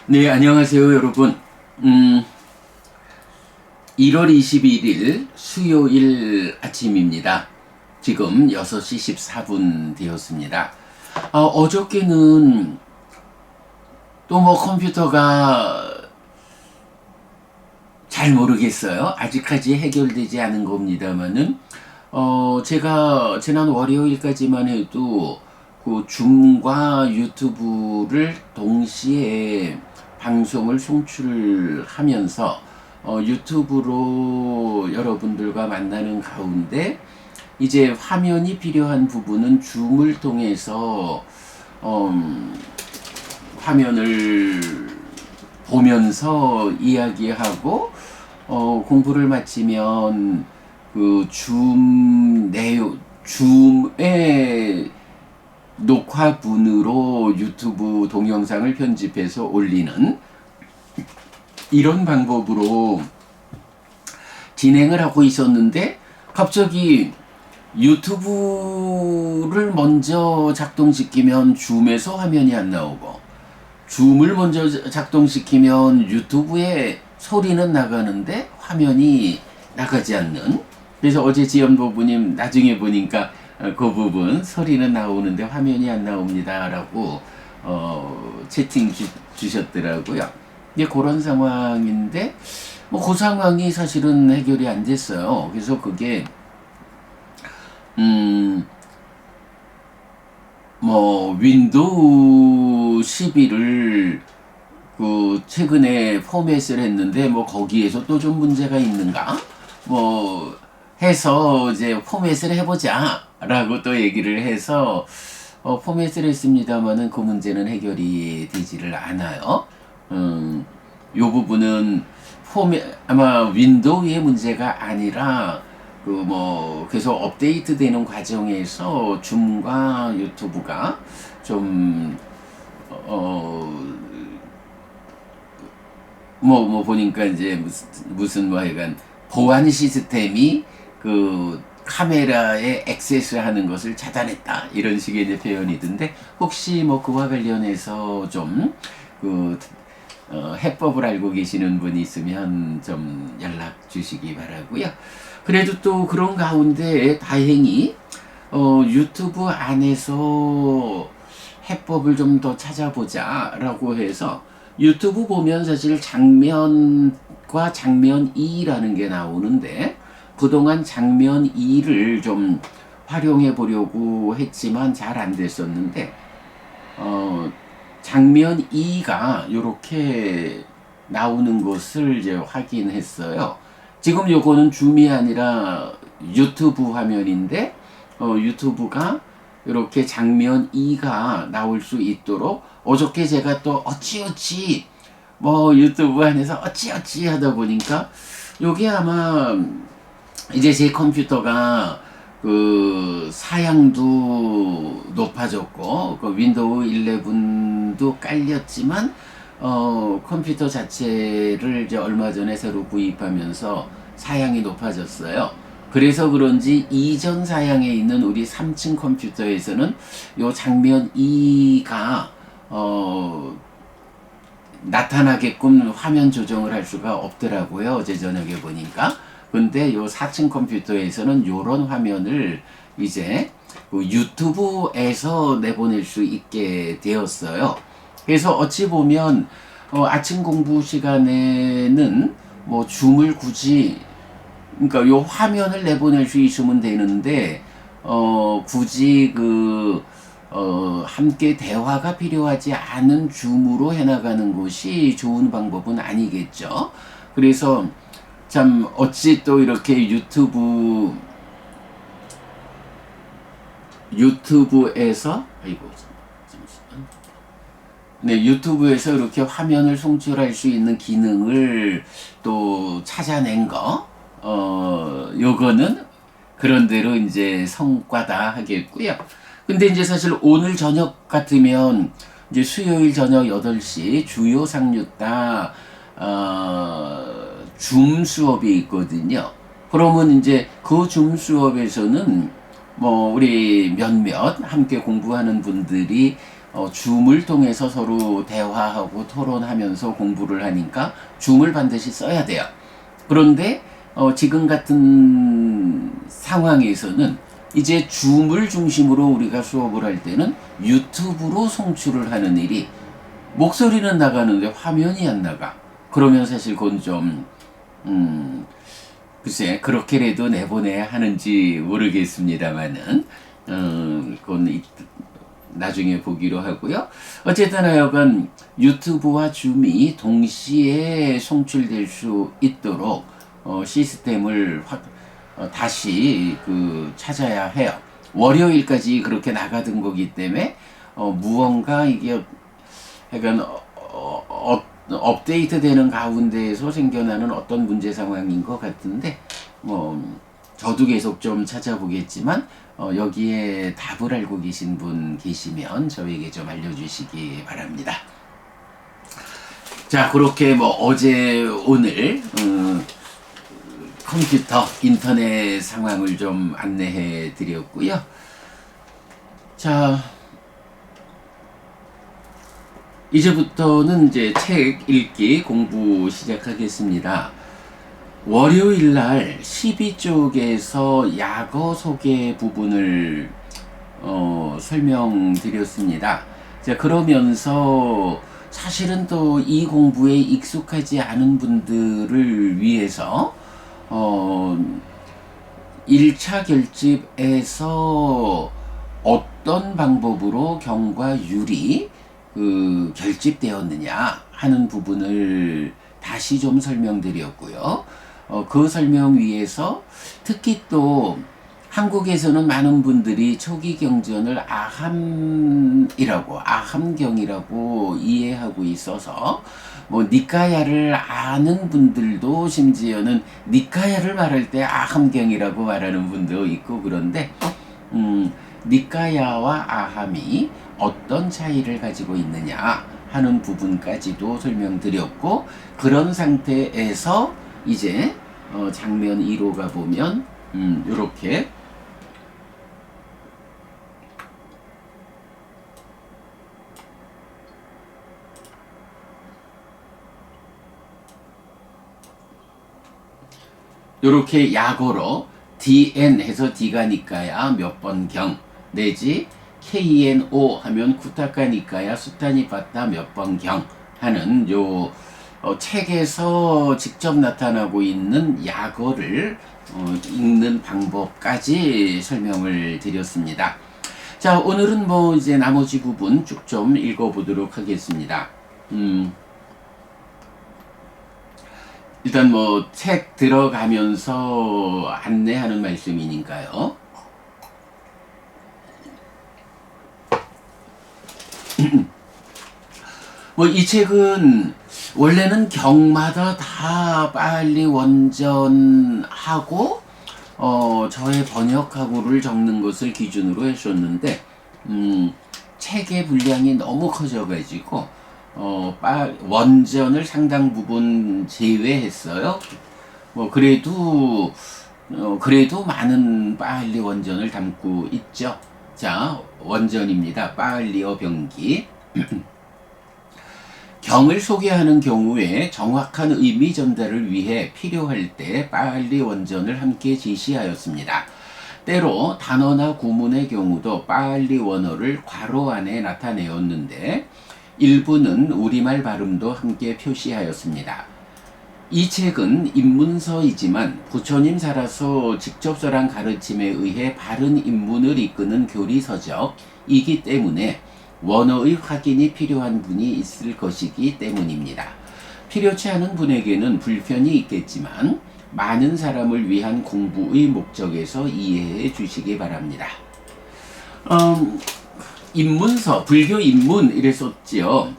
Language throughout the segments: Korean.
네, 안녕하세요, 여러분. 1월 21일 수요일 아침입니다. 지금 6시 14분 되었습니다. 어저께는 또 뭐 컴퓨터가 잘 모르겠어요. 아직까지 해결되지 않은 겁니다만은, 제가 지난 월요일까지만 해도 그 줌과 유튜브를 동시에 방송을 송출하면서 유튜브로 여러분들과 만나는 가운데 이제 화면이 필요한 부분은 줌을 통해서 화면을 보면서 이야기하고 공부를 마치면 그 줌의 녹화분으로 유튜브 동영상을 편집해서 올리는 이런 방법으로 진행을 하고 있었는데 갑자기 유튜브를 먼저 작동시키면 줌에서 화면이 안 나오고 줌을 먼저 작동시키면 유튜브에 소리는 나가는데 화면이 나가지 않는. 그래서 어제 지연보부님 나중에 보니까 그 부분 소리는 나오는데 화면이 안 나옵니다 라고 채팅 주셨더라고요. 이제 그런 상황인데 뭐 그 상황이 사실은 해결이 안 됐어요. 그래서 그게 뭐 윈도우 11을 그 최근에 포맷을 했는데 뭐 거기에서 또 좀 문제가 있는가 뭐 해서 이제 포맷을 해보자 라고 또 얘기를 해서 포맷을 했습니다만은 그 문제는 해결이 되지를 않아요. 요 부분은 아마 윈도우의 문제가 아니라 그 뭐 계속 업데이트 되는 과정에서 줌과 유튜브가 좀 뭐 보니까 이제 무슨 뭐 하여간 보안 시스템이 그 카메라에 액세스하는 것을 차단했다 이런 식의 이제 표현이던데 혹시 뭐 그와 관련해서 좀 그 해법을 알고 계시는 분이 있으면 좀 연락 주시기 바라고요. 그래도 또 그런 가운데 다행히 유튜브 안에서 해법을 좀 더 찾아보자 라고 해서 유튜브 보면 사실 장면과 장면 2라는 게 나오는데 그동안 장면 2를 좀 활용해 보려고 했지만 잘 안 됐었는데 장면 2가 이렇게 나오는 것을 이제 확인했어요. 지금 요거는 줌이 아니라 유튜브 화면인데 유튜브가 이렇게 장면 2가 나올 수 있도록 어저께 제가 또 어찌어찌 뭐 유튜브 안에서 어찌어찌 하다 보니까 요게 아마 이제 제 컴퓨터가 그 사양도 높아졌고 그 윈도우 11도 깔렸지만 컴퓨터 자체를 이제 얼마 전에 새로 구입하면서 사양이 높아졌어요. 그래서 그런지 이전 사양에 있는 우리 3층 컴퓨터에서는 요 장면 2가 나타나게끔 화면 조정을 할 수가 없더라고요. 어제 저녁에 보니까. 근데 요 4층 컴퓨터에서는 요런 화면을 이제 유튜브에서 내보낼 수 있게 되었어요. 그래서 어찌 보면 아침 공부 시간에는 뭐 줌을 굳이 그러니까 요 화면을 내보낼 수 있으면 되는데 굳이 함께 대화가 필요하지 않은 줌으로 해나가는 것이 좋은 방법은 아니겠죠. 그래서 참 어찌 또 이렇게 유튜브에서 유튜브에서 이렇게 화면을 송출할 수 있는 기능을 또 찾아낸 거 요거는 그런대로 이제 성과다 하겠고요. 근데 이제 사실 오늘 저녁 같으면 이제 수요일 저녁 8시 주요 상류다 줌 수업이 있거든요. 그러면 이제 그 줌 수업에서는 뭐 우리 몇몇 함께 공부하는 분들이 줌을 통해서 서로 대화하고 토론하면서 공부를 하니까 줌을 반드시 써야 돼요. 그런데 지금 같은 상황에서는 이제 줌을 중심으로 우리가 수업을 할 때는 유튜브로 송출을 하는 일이, 목소리는 나가는데 화면이 안 나가. 그러면 사실 그건 좀 글쎄 그렇게라도 내보내야 하는지 모르겠습니다만은 그건 나중에 보기로 하고요. 어쨌든 하여간 유튜브와 줌이 동시에 송출될 수 있도록 시스템을 다시 찾아야 해요. 월요일까지 그렇게 나가던 거기 때문에 무언가 이게 약간 업데이트 되는 가운데에서 생겨나는 어떤 문제 상황인 것 같은데, 저도 계속 좀 찾아보겠지만 여기에 답을 알고 계신 분 계시면 저에게 좀 알려주시기 바랍니다. 자, 그렇게 어제 오늘 컴퓨터 인터넷 상황을 좀 안내해 드렸고요. 자, 이제부터는 이제 책 읽기 공부 시작하겠습니다. 월요일날 12쪽에서 약어 소개 부분을 설명드렸습니다. 자, 그러면서 사실은 또 이 공부에 익숙하지 않은 분들을 위해서 1차 결집에서 어떤 방법으로 경과 율이 결집되었느냐 하는 부분을 다시 좀 설명드렸고요. 그 설명 위에서 특히 또 한국에서는 많은 분들이 초기 경전을 아함경이라고 이해하고 있어서 니까야를 아는 분들도 심지어는 니까야를 말할 때 아함경이라고 말하는 분도 있고, 그런데 니까야와 아함이 어떤 차이를 가지고 있느냐 하는 부분까지도 설명드렸고, 그런 상태에서 이제 장면 2로 가보면 요렇게 요렇게 약어로 DN 해서 D가니까야 몇 번 경, 내지 KNO 하면 쿠타카니까야 수타니파타 몇 번 경 하는 요 책에서 직접 나타나고 있는 약어를 읽는 방법까지 설명을 드렸습니다. 자, 오늘은 이제 나머지 부분 쭉 좀 읽어보도록 하겠습니다. 일단 책 들어가면서 안내하는 말씀이니까요. 이 책은 원래는 경마다 다 빨리 원전하고 저의 번역하고를 적는 것을 기준으로 했었는데 책의 분량이 너무 커져가지고 원전을 상당 부분 제외했어요. 그래도 많은 빨리 원전을 담고 있죠. 자, 원전입니다. 빨리어 병기. 경을 소개하는 경우에 정확한 의미 전달을 위해 필요할 때 빨리 원전을 함께 제시하였습니다. 때로 단어나 구문의 경우도 빨리 원어를 괄호 안에 나타내었는데 일부는 우리말 발음도 함께 표시하였습니다. 이 책은 입문서이지만 부처님 살아서 직접설한 가르침에 의해 바른 입문을 이끄는 교리서적이기 때문에 원어의 확인이 필요한 분이 있을 것이기 때문입니다. 필요치 않은 분에게는 불편이 있겠지만 많은 사람을 위한 공부의 목적에서 이해해 주시기 바랍니다. 입문서, 불교 입문 이랬었지요.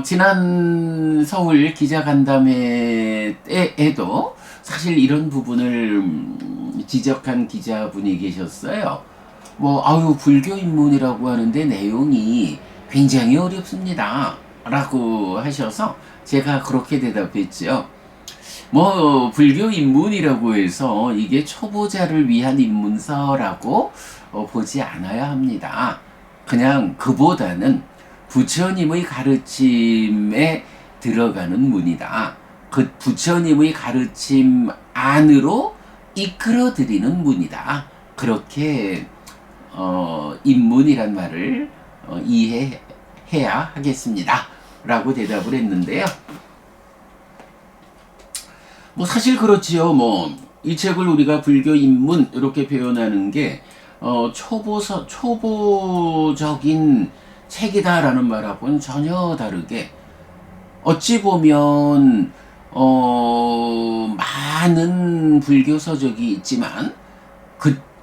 지난 서울 기자간담회 때에도 사실 이런 부분을 지적한 기자분이 계셨어요. 불교 입문이라고 하는데 내용이 굉장히 어렵습니다 라고 하셔서 제가 그렇게 대답했죠. 불교 입문이라고 해서 이게 초보자를 위한 입문서라고 보지 않아야 합니다. 그냥 그보다는 부처님의 가르침에 들어가는 문이다. 그 부처님의 가르침 안으로 이끌어들이는 문이다. 그렇게 입문이란 말을 이해해야 하겠습니다. 라고 대답을 했는데요. 뭐 사실 그렇지요. 뭐 이 책을 우리가 불교 입문 이렇게 표현하는 게 초보적인 책이다라는 말하고는 전혀 다르게 어찌 보면 많은 불교 서적이 있지만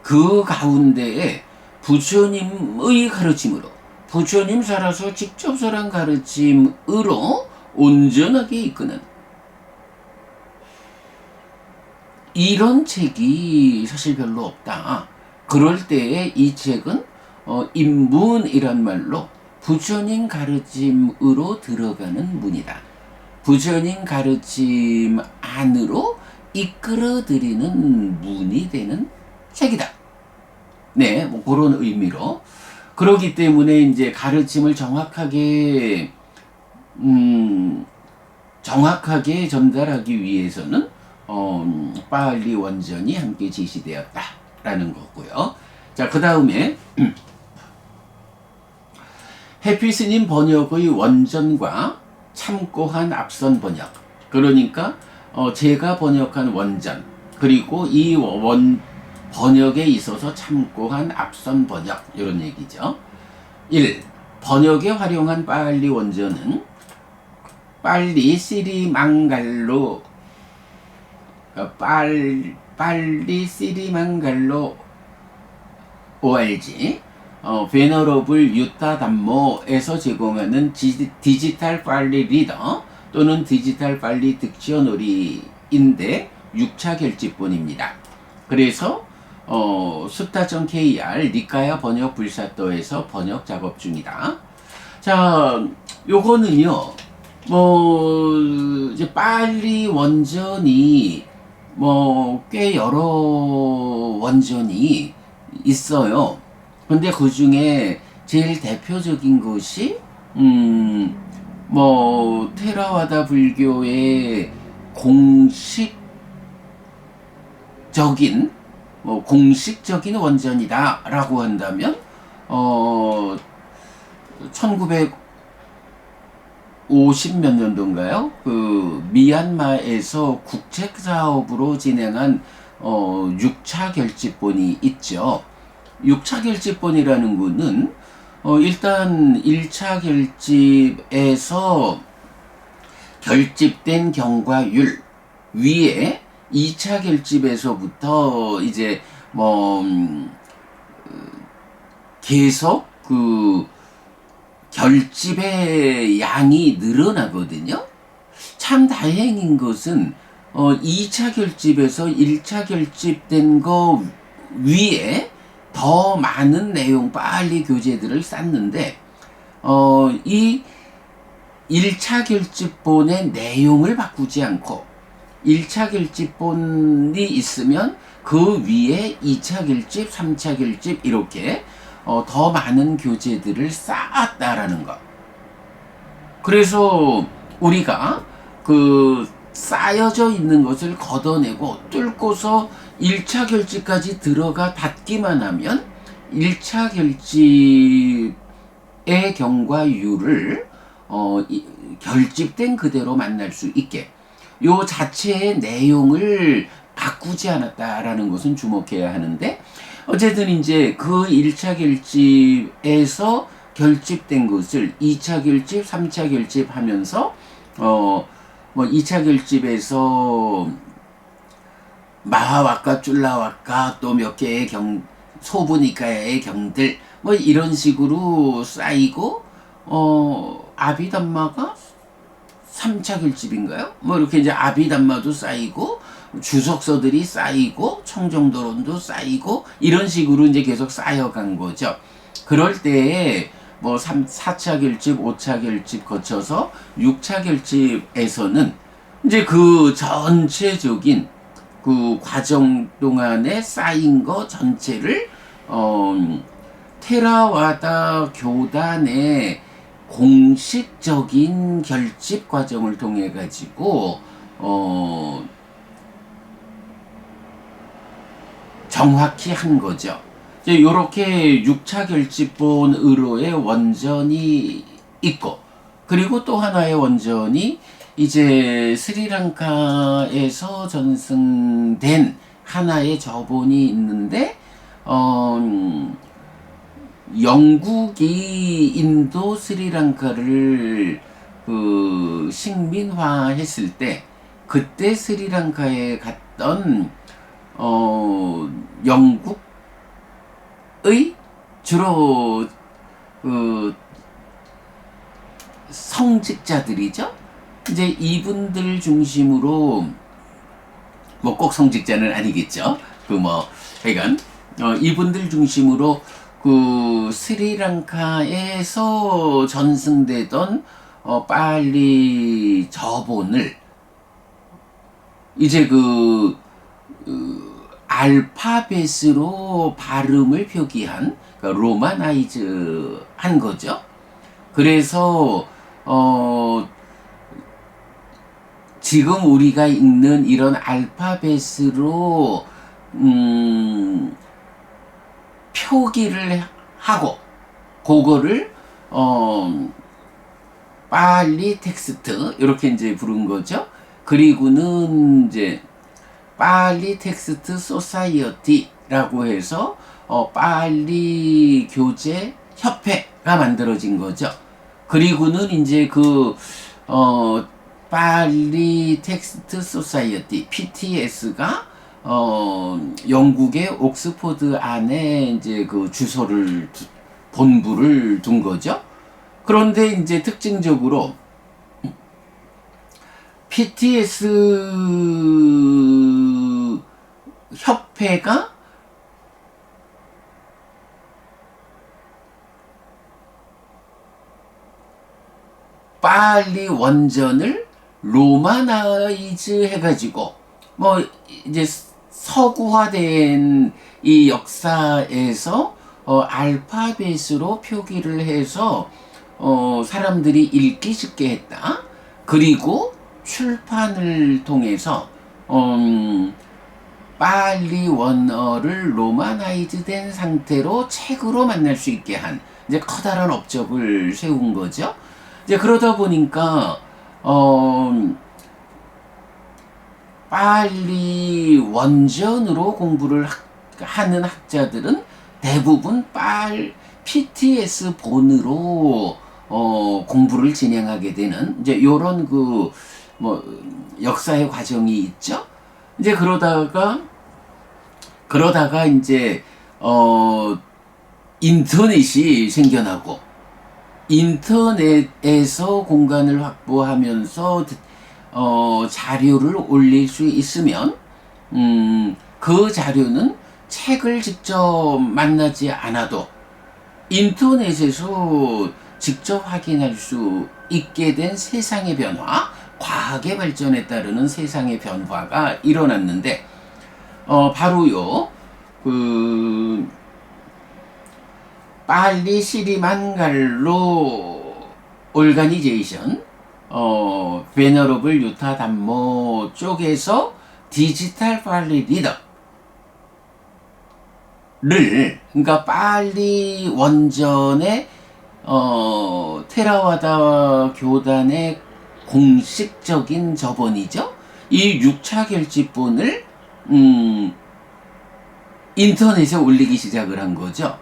그 가운데에 부처님의 가르침으로 부처님 살아서 직접 설한 가르침으로 온전하게 이끄는 이런 책이 사실 별로 없다. 그럴 때에 이 책은 입문이란 말로 부처님 가르침으로 들어가는 문이다. 부처님 가르침 안으로 이끌어들이는 문이 되는 책이다. 네, 뭐 그런 의미로. 그렇기 때문에 이제 가르침을 정확하게 전달하기 위해서는 빨리 원전이 함께 제시되었다라는 거고요. 자, 그 다음에 해피스님 번역의 원전과 참고한 앞선 번역. 그러니까 제가 번역한 원전 그리고 이 번역에 있어서 참고한 앞선 번역 이런 얘기죠. 1. 번역에 활용한 빨리 원전은 빨리 시리망갈로 빨리 시리망갈로 ORG 베너러블 유타 담모에서 제공하는 디지털 빨리 리더 또는 디지털 빨리 딕셔너리인데 6차 결집본입니다. 그래서 숫타.kr 니카야 번역 불사또에서 번역 작업 중이다. 자, 요거는요. 이제 빨리 원전이 꽤 여러 원전이 있어요. 근데 그 중에 제일 대표적인 것이 테라와다 불교의 공식적인 원전이다라고 한다면 1950 몇 년도인가요? 그 미얀마에서 국책 사업으로 진행한 6차 결집본이 있죠. 6차 결집본이라는 거는 일단 1차 결집에서 결집된 경과율 위에 2차 결집에서부터 이제 계속 그 결집의 양이 늘어나거든요. 참 다행인 것은 2차 결집에서 1차 결집된 거 위에 더 많은 내용 빨리 교재들을 쌌는데 이 1차 결집본의 내용을 바꾸지 않고 1차 결집본이 있으면 그 위에 2차 결집, 3차 결집 이렇게 더 많은 교재들을 쌓았다라는 것. 그래서 우리가 그 쌓여져 있는 것을 걷어내고 뚫고서 1차 결집까지 들어가 닿기만 하면 1차 결집의 경과율을 결집된 그대로 만날 수 있게 요 자체의 내용을 바꾸지 않았다라는 것은 주목해야 하는데 어쨌든 이제 그 1차 결집에서 결집된 것을 2차 결집, 3차 결집 하면서 2차 결집에서 마하와카, 쫄라와카 또 몇 개의 소부니카의 경들 이런 식으로 쌓이고 아비담마가 3차 결집인가요? 이렇게 이제 아비담마도 쌓이고 주석서들이 쌓이고 청정도론도 쌓이고 이런 식으로 이제 계속 쌓여간 거죠. 그럴 때에 4차 결집, 5차 결집 거쳐서 6차 결집에서는 이제 그 전체적인 그 과정 동안에 쌓인 거 전체를 테라와다 교단의 공식적인 결집 과정을 통해 가지고 정확히 한 거죠. 이렇게 6차 결집본으로의 원전이 있고, 그리고 또 하나의 원전이 이제 스리랑카에서 전승된 하나의 저본이 있는데, 영국이 인도 스리랑카를 그 식민화했을 때, 그때 스리랑카에 갔던 영국의 주로 그 성직자들이죠. 이제 이분들 중심으로, 뭐 꼭 성직자는 아니겠죠. 하여간 이분들 중심으로 그 스리랑카에서 전승되던 빨리 저본을 이제 알파벳으로 발음을 표기한, 그러니까 로마나이즈 한 거죠. 그래서 지금 우리가 읽는 이런 알파벳으로 표기를 하고, 그거를 빨리 텍스트 이렇게 이제 부른 거죠. 그리고는 이제 빨리 텍스트 소사이어티라고 해서 빨리 교재 협회가 만들어진 거죠. 그리고는 이제 빨리 텍스트 소사이어티 PTS가 영국의 옥스포드 안에 이제 그 주소를 본부를 둔 거죠. 그런데 이제 특징적으로 PTS 협회가 빨리 원전을 로마나이즈 해가지고, 뭐 이제 서구화된 이 역사에서 알파벳으로 표기를 해서 사람들이 읽기 쉽게 했다. 그리고 출판을 통해서 빨리 원어를 로마나이즈 된 상태로 책으로 만날 수 있게 한 이제 커다란 업적을 세운 거죠. 이제 그러다 보니까 빨리 원전으로 공부를 하는 학자들은 대부분 PTS 본으로 공부를 진행하게 되는 이제 요런 역사의 과정이 있죠. 이제 그러다가 이제 인터넷이 생겨나고, 인터넷에서 공간을 확보하면서 자료를 올릴 수 있으면 그 자료는 책을 직접 만나지 않아도 인터넷에서 직접 확인할 수 있게 된 세상의 변화, 과학의 발전에 따르는 세상의 변화가 일어났는데, 바로요 빨리 시리만갈로 오르가니제이션 베너러블 유타 담모 쪽에서 디지털 빨리 리더를, 그러니까 빨리 원전의 테라와다 교단의 공식적인 저본이죠. 이 6차 결집본을 인터넷에 올리기 시작을 한 거죠.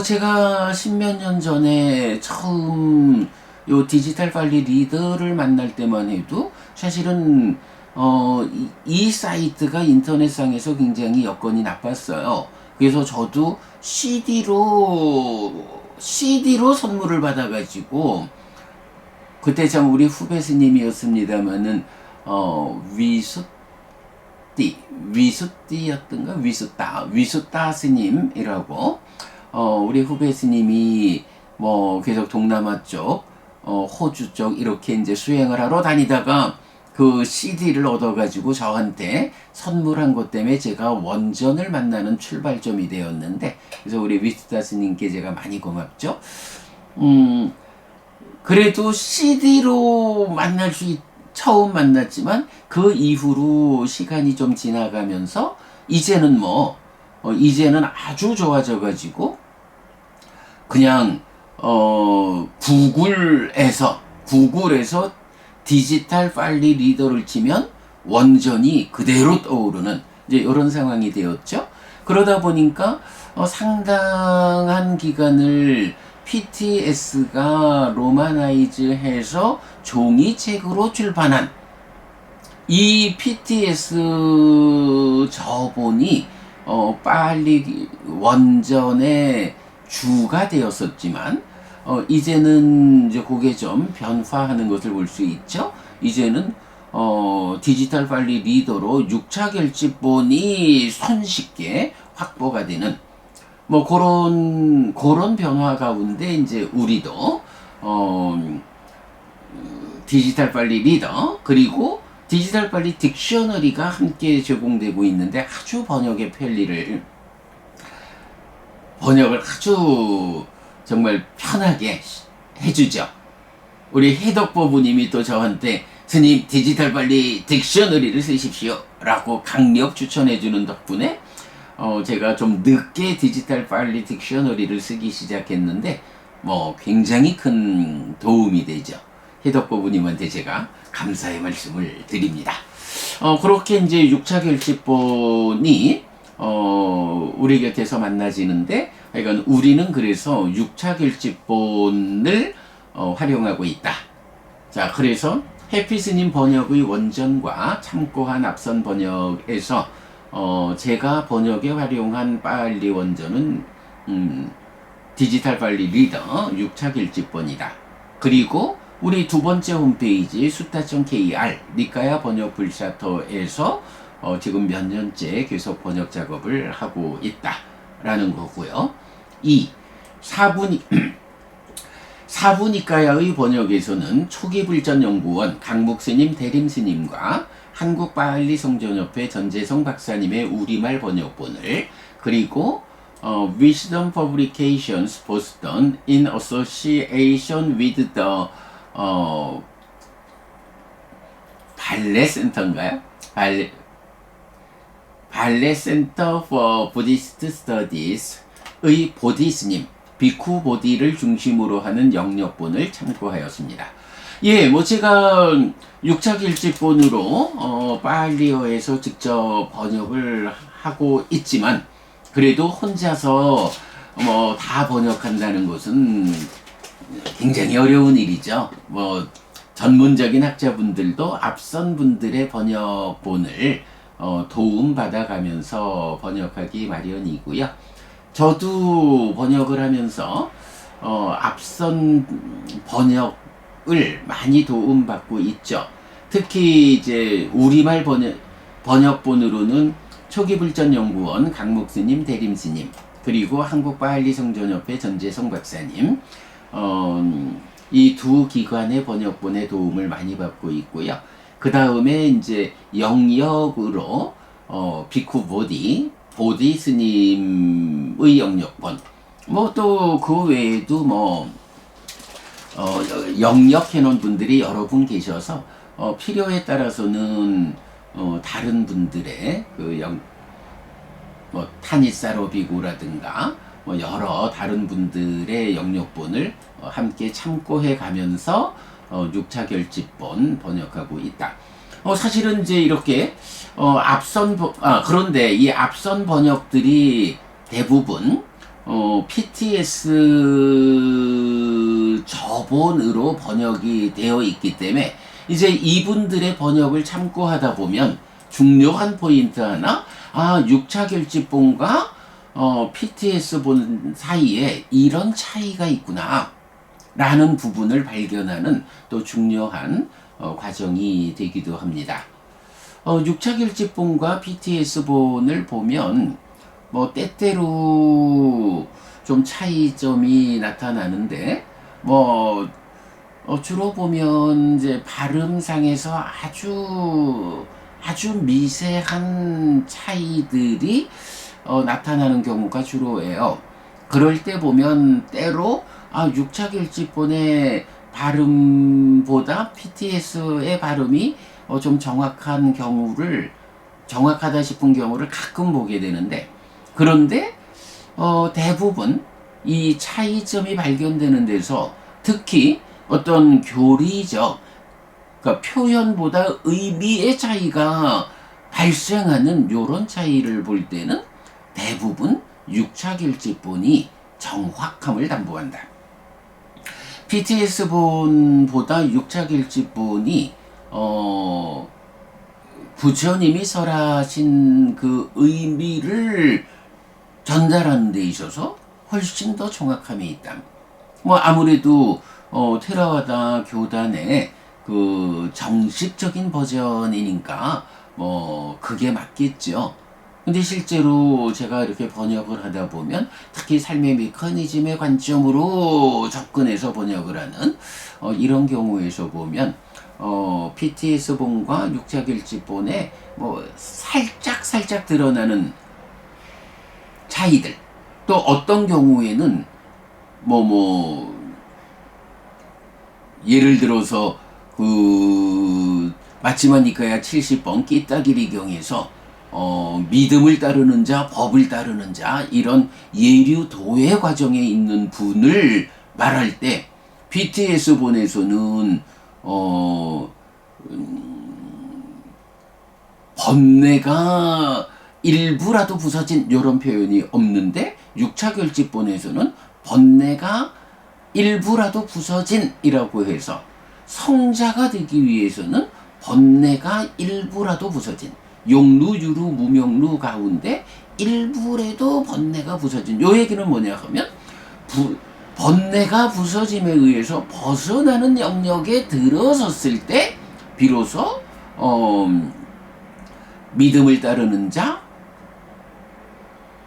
제가 십몇 년 전에 처음 요 디지털 빨리 리더를 만날 때만 해도 사실은 이 사이트가 인터넷상에서 굉장히 여건이 나빴어요. 그래서 저도 CD로 선물을 받아가지고, 그때 참 우리 후배 스님이었습니다만은 위수따 스님이라고, 우리 후배 스님이 뭐 계속 동남아 쪽, 호주 쪽 이렇게 이제 수행을 하러 다니다가 그 CD를 얻어가지고 저한테 선물한 것 때문에 제가 원전을 만나는 출발점이 되었는데, 그래서 우리 위스타 스님께 제가 많이 고맙죠. 그래도 CD로 처음 만났지만 그 이후로 시간이 좀 지나가면서 이제는 이제는 아주 좋아져가지고 그냥 구글에서 디지털 파일리 리더를 치면 원전이 그대로 떠오르는 이제 이런 상황이 되었죠. 그러다 보니까 상당한 기간을 PTS가 로마나이즈해서 종이책으로 출판한 이 PTS 저본이 빨리 원전의 주가 되었었지만 이제는 이제 그게 좀 변화하는 것을 볼 수 있죠. 이제는 디지털 빨리 리더로 6차 결집본이 손쉽게 확보가 되는 그런 변화 가운데 이제 우리도 디지털 빨리 리더 그리고 디지털 빨리 딕셔너리가 함께 제공되고 있는데 아주 번역을 아주 정말 편하게 해주죠. 우리 해덕보부님이 또 저한테 스님 디지털 빨리 딕셔너리를 쓰십시오 라고 강력 추천해주는 덕분에 제가 좀 늦게 디지털 빨리 딕셔너리를 쓰기 시작했는데 굉장히 큰 도움이 되죠. 해덕보부님한테 제가 감사의 말씀을 드립니다. 그렇게 이제 6차 결집본이 우리 곁에서 만나지는데, 그러니까 우리는 그래서 6차 결집본을 활용하고 있다. 자, 그래서 해피스님 번역의 원전과 참고한 앞선 번역에서 제가 번역에 활용한 빨리 원전은 디지털 빨리 리더 6차 결집본이다. 그리고 우리 두 번째 홈페이지 수타.kr 니까야 번역 불샤터에서 지금 몇 년째 계속 번역 작업을 하고 있다라는 거고요. 4부 니까야의 번역에서는 초기불전연구원 강묵스님 대림스님과 한국바알리 성전협회 전재성 박사님의 우리말 번역본을, 그리고 Wisdom Publications Boston in association with the 발레 센터인가요? 발레 센터 for Buddhist Studies의 보디스님, 비쿠 보디를 중심으로 하는 영역본을 참고하였습니다. 예, 제가 6차 결집본으로 빨리어에서 직접 번역을 하고 있지만, 그래도 혼자서 다 번역한다는 것은 굉장히 어려운 일이죠. 전문적인 학자분들도 앞선 분들의 번역본을 도움받아가면서 번역하기 마련이고요. 저도 번역을 하면서 앞선 번역을 많이 도움받고 있죠. 특히 이제 우리말 번역본으로는 초기불전연구원 강목스님, 대림스님, 그리고 한국바알리 성전협회 전재성 박사님, 이 두 기관의 번역본의 도움을 많이 받고 있고요. 그 다음에 이제 영역으로 비쿠 보디 스님의 영역본, 또 그 외에도 영역 해놓은 분들이 여러 분 계셔서 필요에 따라서는 다른 분들의 타니사로 비구라든가 여러 다른 분들의 영역본을 함께 참고해 가면서 6차 결집본 번역하고 있다. 사실은 이제 이렇게 그런데 이 앞선 번역들이 대부분 PTS 저본으로 번역이 되어 있기 때문에 이제 이분들의 번역을 참고하다 보면 중요한 포인트 하나, 6차 결집본과 PTS 본 사이에 이런 차이가 있구나 라는 부분을 발견하는 또 중요한 과정이 되기도 합니다. 6차 결집본과 PTS 본을 보면 때때로 좀 차이점이 나타나는데 주로 보면 이제 발음상에서 아주 미세한 차이들이 나타나는 경우가 주로예요. 그럴 때 보면 때로 6차 결집본의 발음보다 PTS의 발음이 좀 정확하다 싶은 경우를 가끔 보게 되는데, 그런데 대부분 이 차이점이 발견되는 데서 특히 어떤 교리적, 그러니까 표현보다 의미의 차이가 발생하는 요런 차이를 볼 때는 대부분 6차 결집본이 정확함을 담보한다. PTS본보다 6차 결집본이 부처님이 설하신 그 의미를 전달하는 데 있어서 훨씬 더 정확함이 있다. 뭐 아무래도 테라와다 교단의 그 정식적인 버전이니까 뭐 그게 맞겠죠. 근데 실제로 제가 이렇게 번역을 하다 보면 특히 삶의 메커니즘의 관점으로 접근해서 번역을 하는 이런 경우에서 보면 PTS본과 6차 결집본에 뭐 살짝 드러나는 차이들, 또 어떤 경우에는 예를 들어서 마치만 니까야 70번 끼따기리경에서 믿음을 따르는 자, 법을 따르는 자, 이런 예류 도회 과정에 있는 분을 말할 때 BTS본에서는 번뇌가 일부라도 부서진 이런 표현이 없는데, 6차 결집본에서는 번뇌가 일부라도 부서진이라고 해서 성자가 되기 위해서는 번뇌가 일부라도 부서진, 용루, 유루, 무명루 가운데 일부라도 번뇌가 부서진, 요 얘기는 뭐냐 하면 번뇌가 부서짐에 의해서 벗어나는 영역에 들어섰을 때 비로소 믿음을 따르는 자,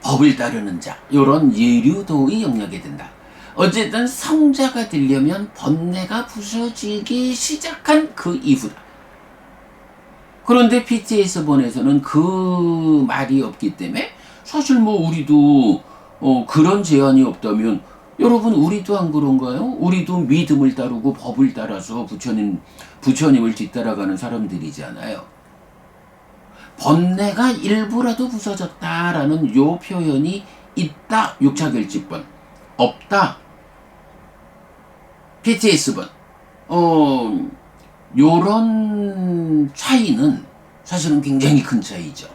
법을 따르는 자, 요런 예류도의 영역에 든다. 어쨌든 성자가 되려면 번뇌가 부서지기 시작한 그 이후다. 그런데 PTS본에서는 그 말이 없기 때문에 사실 우리도 그런 제한이 없다면, 여러분 우리도 안 그런가요? 우리도 믿음을 따르고 법을 따라서 부처님을 뒤따라가는 사람들이잖아요. 번뇌가 일부라도 부서졌다라는 요 표현이 있다 6차 결집본, 없다 PTS본. 요런 차이는 사실은 굉장히 큰 차이죠.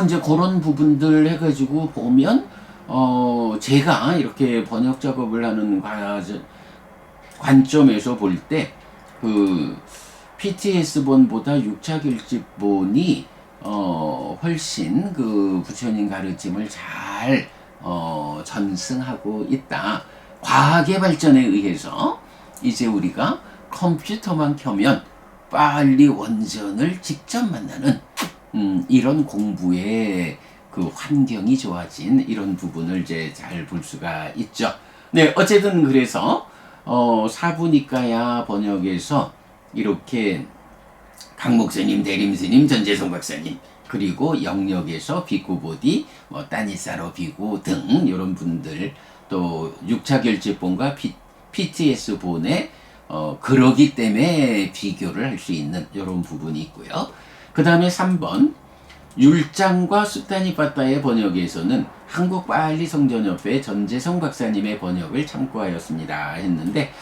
이제 그런 부분들 해가지고 보면 제가 이렇게 번역 작업을 하는 관점에서 볼 때 PTS본보다 6차 결집본이 훨씬 그 부처님 가르침을 잘 전승하고 있다. 과학의 발전에 의해서 이제 우리가 컴퓨터만 켜면 빨리 원전을 직접 만나는 이런 공부의 그 환경이 좋아진 이런 부분을 이제 잘 볼 수가 있죠. 네, 어쨌든 그래서 사부니까야 번역에서 이렇게 강목스님, 대림스님, 전재성 박사님, 그리고 영역에서 비구보디, 따니사로 비구 등 이런 분들, 또 6차 결집본과 PTS본에 그러기 때문에 비교를 할 수 있는 이런 부분이 있고요. 그 다음에 3번 율장과 수타니빠따의 번역에서는 한국빨리성전협회 전재성 박사님의 번역을 참고하였습니다 했는데,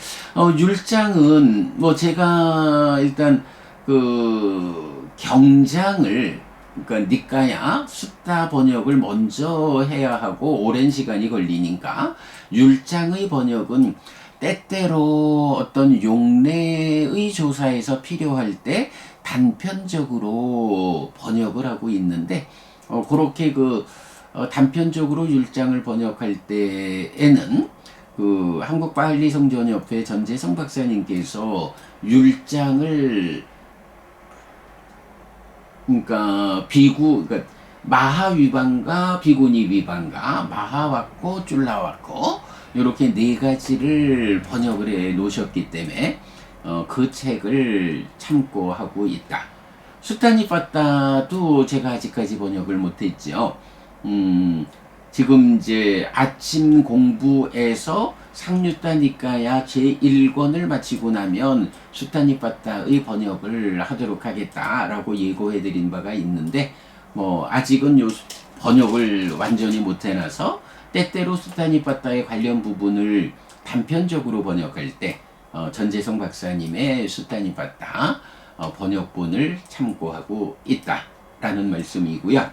율장은 제가 일단 그 경장을, 그러니까 니까야 수타 번역을 먼저 해야 하고 오랜 시간이 걸리니까 율장의 번역은 때때로 어떤 용례의 조사에서 필요할 때 단편적으로 번역을 하고 있는데, 그렇게 단편적으로 율장을 번역할 때에는 그 한국빨리성전협회 전재성 박사님께서 율장을, 그러니까 마하위반가 비구니 위반가, 마하왔고 쫄라왔고 이렇게 네 가지를 번역을 해 놓으셨기 때문에 그 책을 참고하고 있다. 수타니 빠따도 제가 아직까지 번역을 못했죠. 지금 이제 아침 공부에서 상류타 니까야 제1권을 마치고 나면 수타니 빠따의 번역을 하도록 하겠다라고 예고해 드린 바가 있는데, 뭐 아직은 요 번역을 완전히 못 해놔서 때때로 수타니 빠따의 관련 부분을 단편적으로 번역할 때 전재성 박사님의 수타니 빠따 번역본을 참고하고 있다라는 말씀이고요.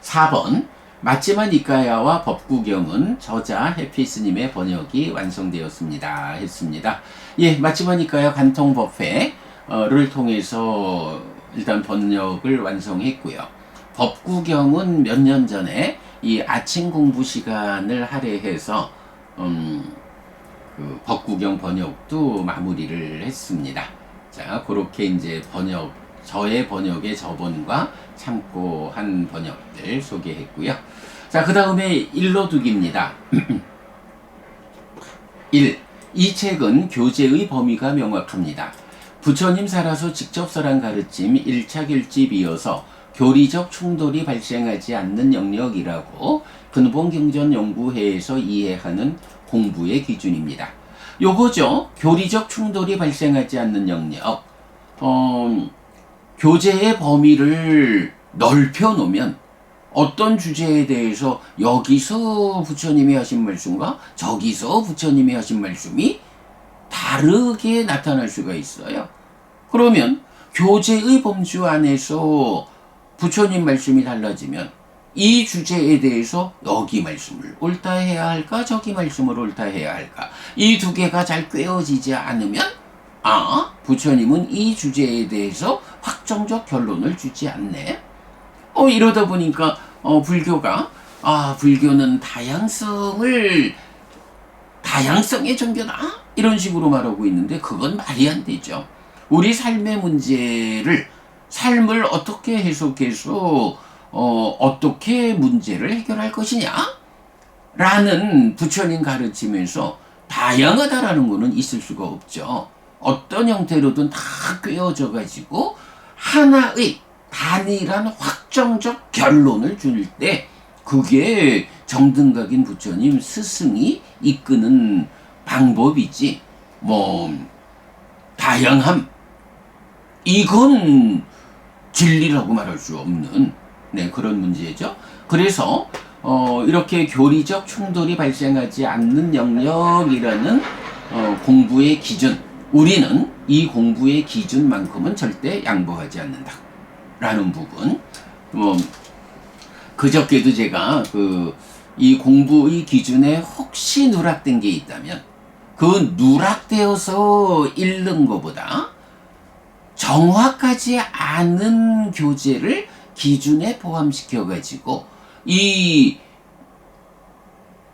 4번 마치마 니까야와 법구경은 저자 해피스님의 번역이 완성되었습니다 했습니다. 예, 마치마 니까야 관통법회를 통해서 일단 번역을 완성했고요. 법구경은 몇 년 전에 이 아침 공부 시간을 할애해서 그 법구경 번역도 마무리를 했습니다. 자, 그렇게 이제 저의 번역의 저번과 참고한 번역들 소개했고요. 자, 그 다음에 일로두기입니다. 1. 이 책은 교재의 범위가 명확합니다. 부처님 살아서 직접 설한 가르침 1차 결집이어서 교리적 충돌이 발생하지 않는 영역이라고 근본경전연구회에서 이해하는 공부의 기준입니다. 요거죠. 교리적 충돌이 발생하지 않는 영역. 교재의 범위를 넓혀 놓으면 어떤 주제에 대해서 여기서 부처님이 하신 말씀과 저기서 부처님이 하신 말씀이 다르게 나타날 수가 있어요. 그러면 교재의 범주 안에서 부처님 말씀이 달라지면 이 주제에 대해서 여기 말씀을 옳다 해야 할까, 저기 말씀을 옳다 해야 할까, 이 두 개가 잘 꿰어지지 않으면 부처님은 이 주제에 대해서 확정적 결론을 주지 않네. 이러다 보니까 불교가 불교는 다양성의 종교다 이런 식으로 말하고 있는데, 그건 말이 안 되죠. 우리 삶의 문제를, 삶을 어떻게 해석해서 어떻게 문제를 해결할 것이냐 라는 부처님 가르침에서 다양하다라는 것은 있을 수가 없죠. 어떤 형태로든 다 꿰어져 가지고 하나의 단일한 확정적 결론을 줄 때 그게 정등각인 부처님 스승이 이끄는 방법이지, 다양함 이건 진리라고 말할 수 없는 그런 문제죠. 그래서 이렇게 교리적 충돌이 발생하지 않는 영역이라는 공부의 기준, 우리는 이 공부의 기준만큼은 절대 양보하지 않는다 라는 부분. 그저께도 제가 이 공부의 기준에 혹시 누락된 게 있다면 그 누락되어서 읽는 것보다 정확하지 않은 교재를 기준에 포함시켜 가지고 이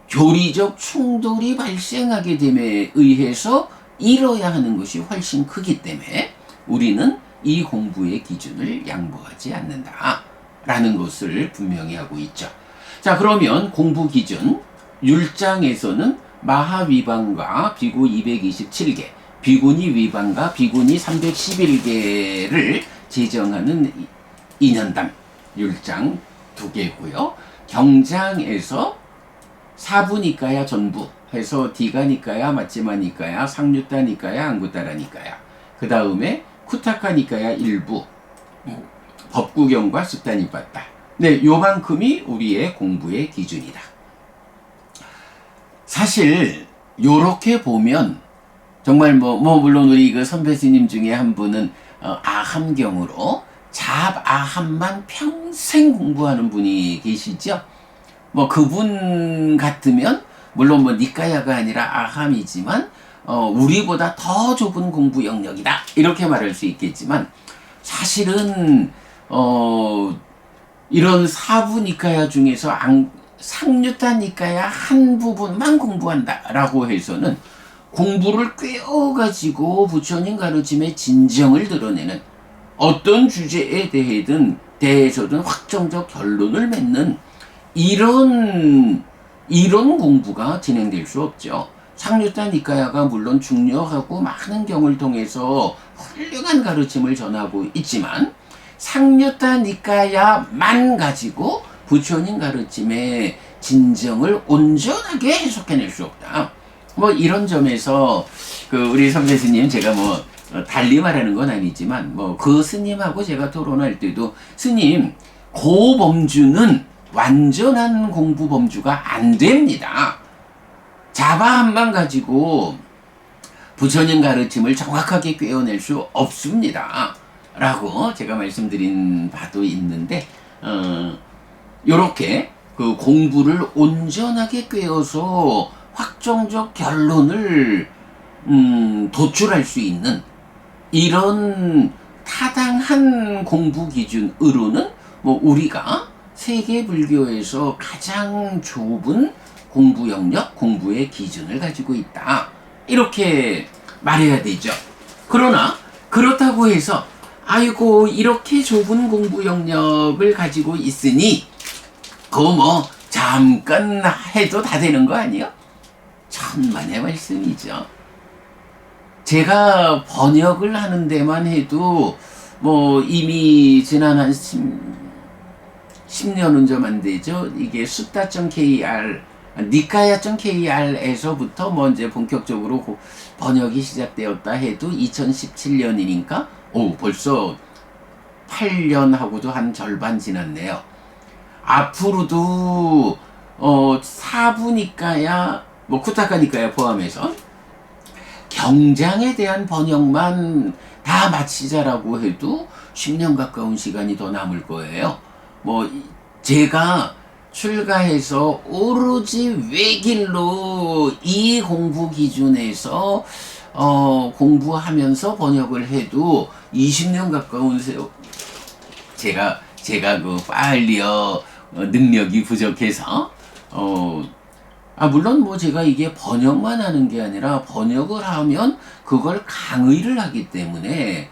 교리적 충돌이 발생하게 됨에 의해서 잃어야 하는 것이 훨씬 크기 때문에 우리는 이 공부의 기준을 양보하지 않는다 라는 것을 분명히 하고 있죠. 자, 그러면 공부 기준 율장에서는 마하위반과 비구 227개, 비구니 위반과 비구니 311개를 제정하는 인연담 율장 2개고요. 경장에서 사부니까야 전부 해서 디가니까야 마치마니까야 상류타니까야 앙구타라니까야, 그 다음에 쿠타카니까야 일부, 법구경과 수타니 빠따. 요만큼이 우리의 공부의 기준이다. 사실 요렇게 보면 정말 물론 우리 그 선배 스님 중에 한 분은 아함경으로 잡아함만 평생 공부하는 분이 계시죠. 그분 같으면 물론 니까야가 아니라 아함이지만 우리보다 더 좁은 공부 영역이다 이렇게 말할 수 있겠지만, 사실은 이런 사부 니까야 중에서 상류타 니까야 한 부분만 공부한다 라고 해서는 공부를 꿰어가지고 부처님 가르침의 진정을 드러내는, 어떤 주제에 대해서든 확정적 결론을 맺는 이런 이런 공부가 진행될 수 없죠. 상류타 니까야가 물론 중요하고 많은 경을 통해서 훌륭한 가르침을 전하고 있지만 상류타 니까야만 가지고 부처님 가르침의 진정을 온전하게 해석해낼 수 없다. 뭐 이런 점에서 그 우리 선배 스님 제가 뭐 달리 말하는 건 아니지만 뭐 그 스님하고 제가 토론할 때도 스님 고범주는 완전한 공부 범주가 안 됩니다. 자바함만 가지고 부처님 가르침을 정확하게 꿰어낼 수 없습니다. 라고 제가 말씀드린 바도 있는데 요렇게 그 공부를 온전하게 꿰어서 확정적 결론을 도출할 수 있는 이런 타당한 공부 기준으로는 뭐 우리가 세계 불교에서 가장 좁은 공부 영역, 공부의 기준을 가지고 있다. 이렇게 말해야 되죠. 그러나 그렇다고 해서 아이고 이렇게 좁은 공부 영역을 가지고 있으니 그거 뭐 잠깐 해도 다 되는 거 아니에요? 천만의 말씀이죠. 제가 번역을 하는 데만 해도 뭐 이미 지난 한 10년은 좀 안 되죠. 이게 숫다.kr 니까야.kr에서부터 뭐 이제 본격적으로 번역이 시작되었다 해도 2017년이니까 벌써 8년하고도 한 절반 지났네요. 앞으로도 사부니까야 뭐 쿠타카니까야 포함해서 경장에 대한 번역만 다 마치자라고 해도 10년 가까운 시간이 더 남을 거예요. 뭐 제가 출가해서 오로지 외길로 이 공부 기준에서 공부하면서 번역을 해도 20년 가까운 세월 제가 그 빨리요 능력이 부족해서 물론 뭐 제가 이게 번역만 하는 게 아니라 번역을 하면 그걸 강의를 하기 때문에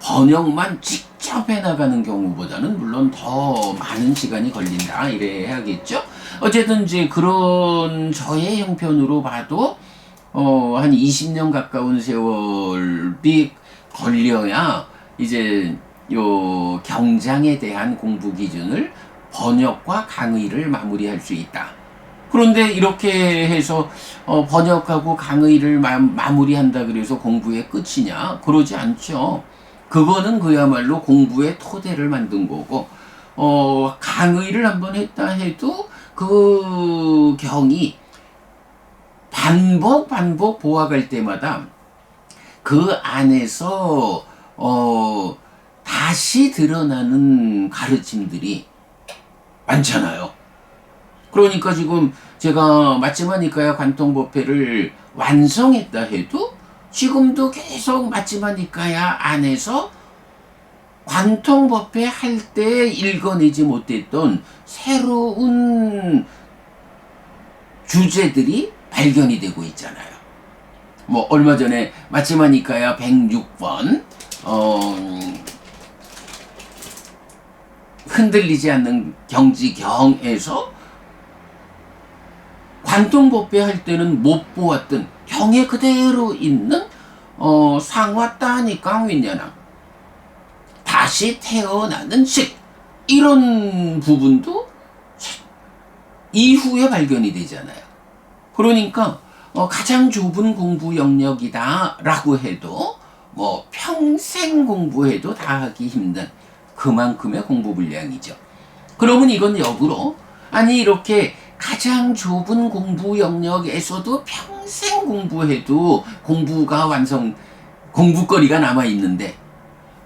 번역만 직접 해나가는 경우보다는 물론 더 많은 시간이 걸린다 이래 해야겠죠. 어쨌든 이제 그런 저의 형편으로 봐도 한 20년 가까운 세월이 걸려야 이제 요 경장에 대한 공부 기준을 번역과 강의를 마무리할 수 있다. 그런데 이렇게 해서 번역하고 강의를 마무리한다 그래서 공부의 끝이냐? 그러지 않죠. 그거는 그야말로 공부의 토대를 만든 거고 강의를 한번 했다 해도 그 경이 반복 보아갈 때마다 그 안에서 다시 드러나는 가르침들이 많잖아요. 그러니까 지금 제가 맞지마니까야 관통법회를 완성했다 해도 지금도 계속 맞지마니까야 안에서 관통법회 할 때 읽어내지 못했던 새로운 주제들이 발견이 되고 있잖아요. 뭐 얼마 전에 맞지마니까야 106번 흔들리지 않는 경지경에서 관통법회 할 때는 못 보았던 경에 그대로 있는 상화따니 깡윈야낭 다시 태어나는 식 이런 부분도 이후에 발견이 되잖아요. 그러니까 가장 좁은 공부 영역이다 라고 해도 뭐 평생 공부해도 다 하기 힘든 그만큼의 공부 분량이죠. 그러면 이건 역으로 아니 이렇게 가장 좁은 공부 영역에서도 평생 공부해도 공부거리가 남아있는데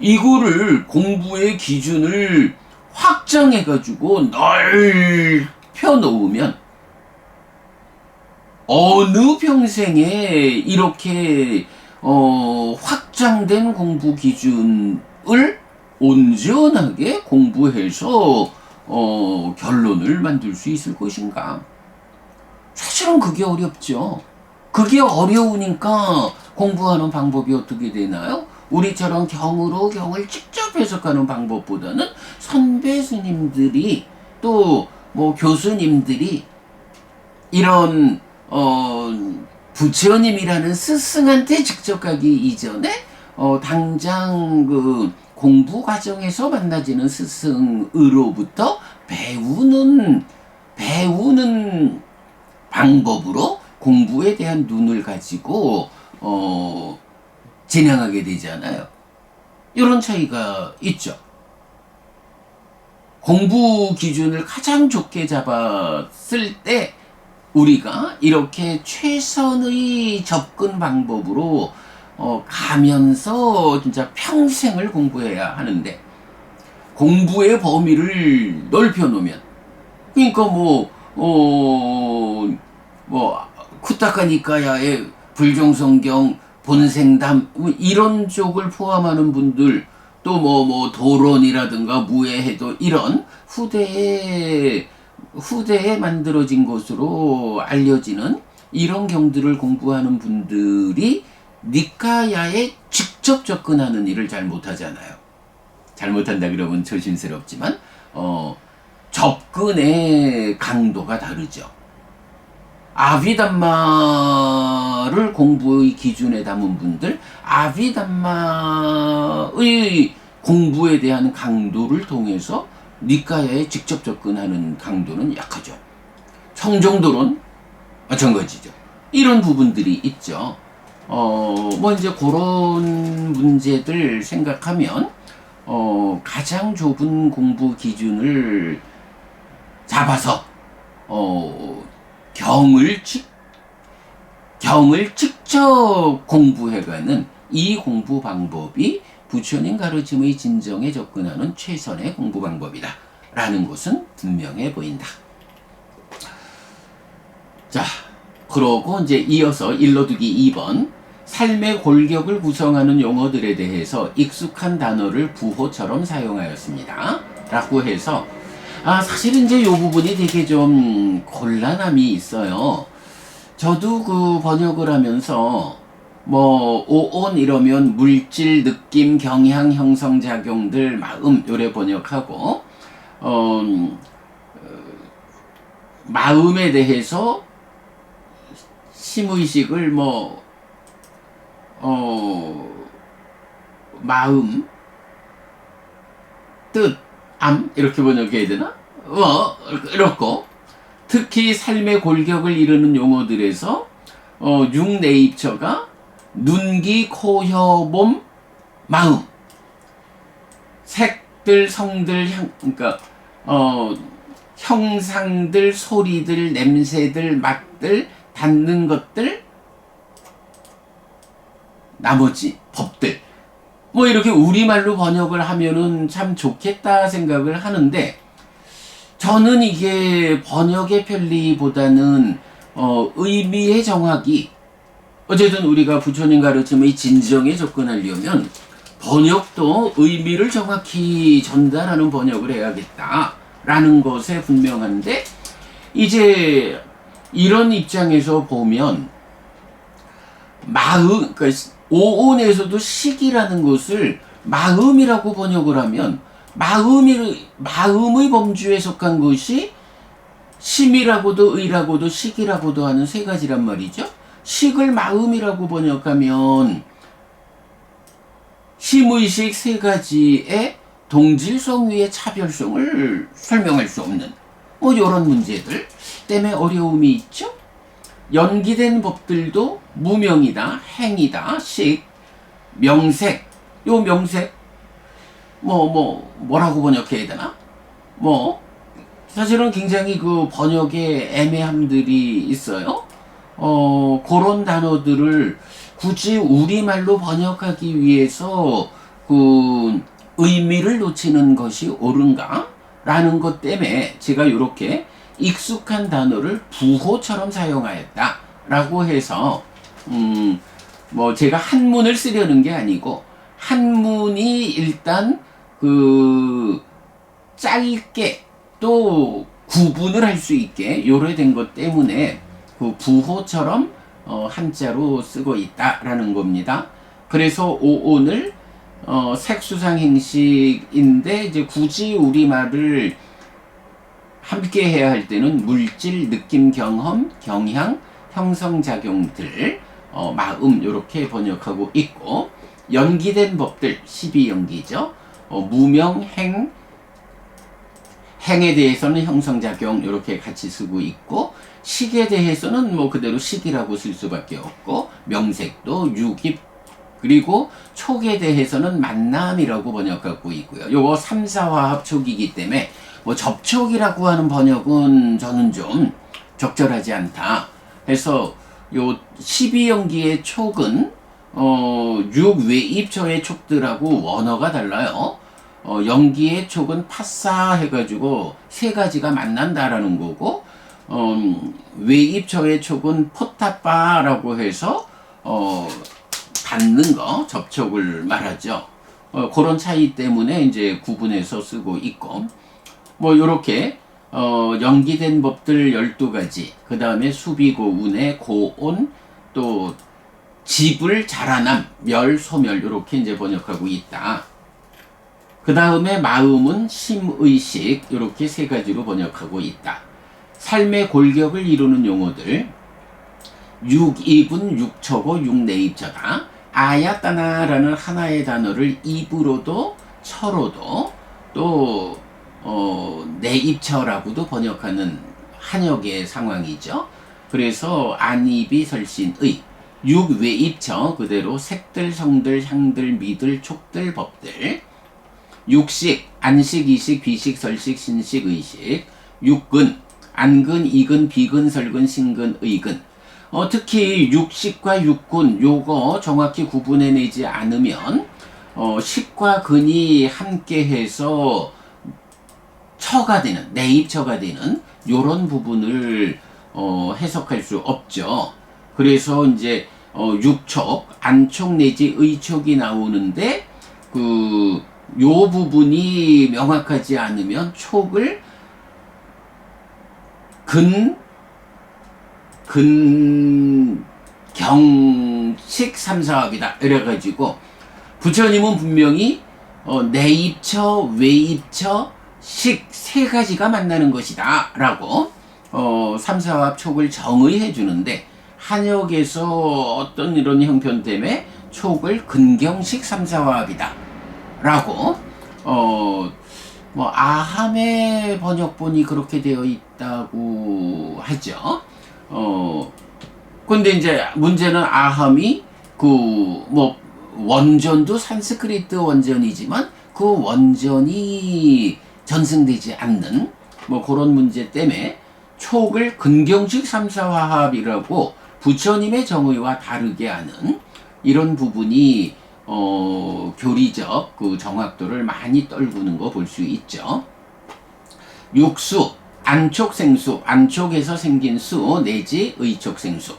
이거를 공부의 기준을 확정해가지고 넓혀 놓으면 어느 평생에 이렇게 확장된 공부 기준을 온전하게 공부해서 결론을 만들 수 있을 것인가? 사실은 그게 어렵죠. 그게 어려우니까 공부하는 방법이 어떻게 되나요? 우리처럼 경으로 경을 직접 해석하는 방법보다는 선배 스님들이 또 뭐 교수님들이 이런 부처님이라는 스승한테 직접 가기 이전에 당장 그 공부 과정에서 만나지는 스승으로부터 배우는 방법으로 공부에 대한 눈을 가지고 진행하게 되잖아요. 이런 차이가 있죠. 공부 기준을 가장 좋게 잡았을 때 우리가 이렇게 최선의 접근 방법으로 가면서 진짜 평생을 공부해야 하는데, 공부의 범위를 넓혀 놓으면, 그러니까 쿠타카니카야의 불종성경, 본생담 이런 쪽을 포함하는 분들, 또 도론이라든가 무해해도 이런 후대에 만들어진 것으로 알려지는 이런 경들을 공부하는 분들이 니카야에 직접 접근하는 일을 잘 못하잖아요. 잘 못한다 그러면 조심스럽지만 접근의 강도가 다르죠. 아비담마를 공부의 기준에 담은 분들, 아비담마의 공부에 대한 강도를 통해서 니카야에 직접 접근하는 강도는 약하죠. 청정도론 마찬가지죠. 이런 부분들이 있죠. 이제 그런 문제들 생각하면 가장 좁은 공부 기준을 잡아서 경을 직접 공부해가는 이 공부 방법이 부처님 가르침의 진정에 접근하는 최선의 공부 방법이다 라는 것은 분명해 보인다. 자, 그러고 이제 이어서 일러두기 2번, 삶의 골격을 구성하는 용어들에 대해서 익숙한 단어를 부호처럼 사용하였습니다 라고 해서, 사실은 이제 이 부분이 되게 좀 곤란함이 있어요. 저도 그 번역을 하면서 오온 이러면 물질, 느낌, 경향, 형성, 작용들, 마음 요래 번역하고, 마음에 대해서 심의식을 마음, 뜻, 암 이렇게 번역해야 되나? 이렇고, 특히 삶의 골격을 이루는 용어들에서 6네이처가 눈기, 코, 혀, 몸, 마음, 색들, 성들, 그러니까 형상들, 소리들, 냄새들, 맛들, 닿는 것들, 나머지 법들, 이렇게 우리말로 번역을 하면은 참 좋겠다 생각을 하는데, 저는 이게 번역의 편리보다는 의미의 정확이, 어쨌든 우리가 부처님 가르침의 진정에 접근하려면 번역도 의미를 정확히 전달하는 번역을 해야겠다라는 것에 분명한데, 이제 이런 입장에서 보면 마음, 그러니까 오온에서도 식이라는 것을 마음이라고 번역을 하면 마음의 범주에 속한 것이 심이라고도 의라고도 식이라고도 하는 세 가지란 말이죠. 식을 마음이라고 번역하면 심의식 세 가지의 동질성위의 차별성을 설명할 수 없는 이런 문제들 때문에 어려움이 있죠. 연기된 법들도 무명이다, 행이다, 식, 명색. 요 명색 뭐라고 번역해야 되나? 사실은 굉장히 그 번역에 애매함들이 있어요. 그런 단어들을 굳이 우리말로 번역하기 위해서 그 의미를 놓치는 것이 옳은가? 라는 것 때문에 제가 이렇게 익숙한 단어를 부호처럼 사용하였다 라고 해서 제가 한문을 쓰려는 게 아니고, 한문이 일단 그 짧게 또 구분을 할 수 있게 요래된 것 때문에 그 부호처럼 한자로 쓰고 있다라는 겁니다. 그래서 오온을 색수상 행식인데, 이제 굳이 우리말을 함께 해야 할 때는 물질, 느낌, 경험, 경향, 형성작용들, 마음 이렇게 번역하고 있고, 연기된 법들 12연기죠. 무명, 행에 대해서는 형성작용 이렇게 같이 쓰고 있고, 식에 대해서는 뭐 그대로 식이라고 쓸 수밖에 없고, 명색도 유깁, 그리고 촉에 대해서는 만남이라고 번역하고 있고요. 요거 3, 4화합 촉이기 때문에 뭐 접촉이라고 하는 번역은 저는 좀 적절하지 않다 해서, 요 12연기의 촉은 6외입처의 촉들하고 원어가 달라요. 연기의 촉은 파싸 해가지고 세 가지가 만난다라는 거고, 외입처의 촉은 포타빠라고 해서 닿는 거, 접촉을 말하죠. 그런 차이 때문에 이제 구분해서 쓰고 있고, 뭐 요렇게 연기된 법들 12가지, 그 다음에 수비고 운의 고온, 또 지불 자라남, 멸 소멸 요렇게 이제 번역하고 있다. 그 다음에 마음은 심의식 요렇게 세 가지로 번역하고 있다. 삶의 골격을 이루는 용어들, 육입은 육처고 육내입처다. 아야따나라는 하나의 단어를 입으로도 처로도 또 내입처라고도 번역하는 한역의 상황이죠. 그래서 안입이 설신의, 육외입처 그대로 색들, 성들, 향들, 미들, 촉들, 법들, 육식, 안식, 이식, 비식, 설식, 신식, 의식, 육근, 안근, 이근, 비근, 설근, 신근, 의근. 특히 육식과 육군 요거 정확히 구분해내지 않으면 식과 근이 함께해서 처가 되는, 내입처가 되는 요런 부분을 해석할 수 없죠. 그래서 이제 육촉, 안촉 내지 의촉이 나오는데 요 부분이 명확하지 않으면 촉을 경식 삼사합이다 이래가지고, 부처님은 분명히 내입처, 외입처, 식 세 가지가 만나는 것이다 라고 삼사합 촉을 정의해 주는데, 한역에서 어떤 이런 형편 때문에 촉을 근경식 삼사화합이다 라고 뭐 아함의 번역본이 그렇게 되어 있다고 하죠. 근데 이제 문제는 아함이 뭐 원전도 산스크리트 원전이지만 그 원전이 전승되지 않는 뭐 그런 문제 때문에 촉을 근경식 삼사화합이라고 부처님의 정의와 다르게 하는 이런 부분이 교리적 정확도를 많이 떨구는 거 볼 수 있죠. 육수, 안촉 생수, 안촉에서 생긴 수 내지 의촉 생수.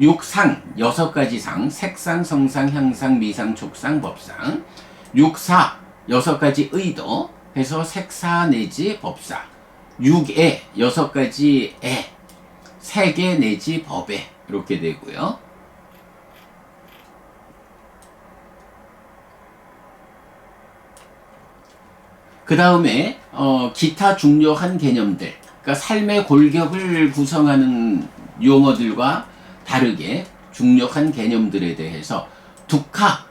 육상, 6가지 상, 색상, 성상, 향상, 미상, 촉상, 법상. 육사, 6가지 의도 해서 색사 내지 법사. 육애, 6가지 애, 세계 내지 법애 이렇게 되고요. 그 다음에 기타 중요한 개념들, 그러니까 삶의 골격을 구성하는 용어들과 다르게 중요한 개념들에 대해서 두카,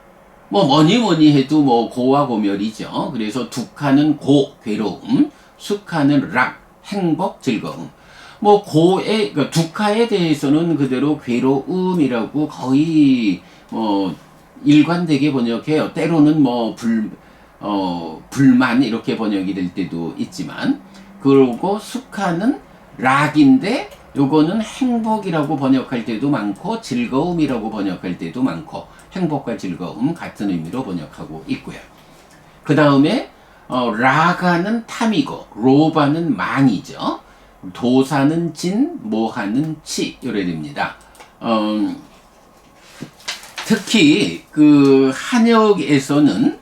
뭐 뭐니 해도 뭐 고와 고멸이죠. 그래서 두카는 고, 괴로움, 수카는 락, 행복, 즐거움. 뭐 고의, 그러니까 두카에 대해서는 그대로 괴로움이라고 거의 일관되게 번역해요. 때로는 뭐 불만 이렇게 번역이 될 때도 있지만, 그리고 수카는 락인데 요거는 행복이라고 번역할 때도 많고 즐거움이라고 번역할 때도 많고, 행복과 즐거움 같은 의미로 번역하고 있고요. 그 다음에 라가는 탐이고 로바는 망이죠. 도사는 진, 모하는 치 이래 됩니다. 특히 그 한역에서는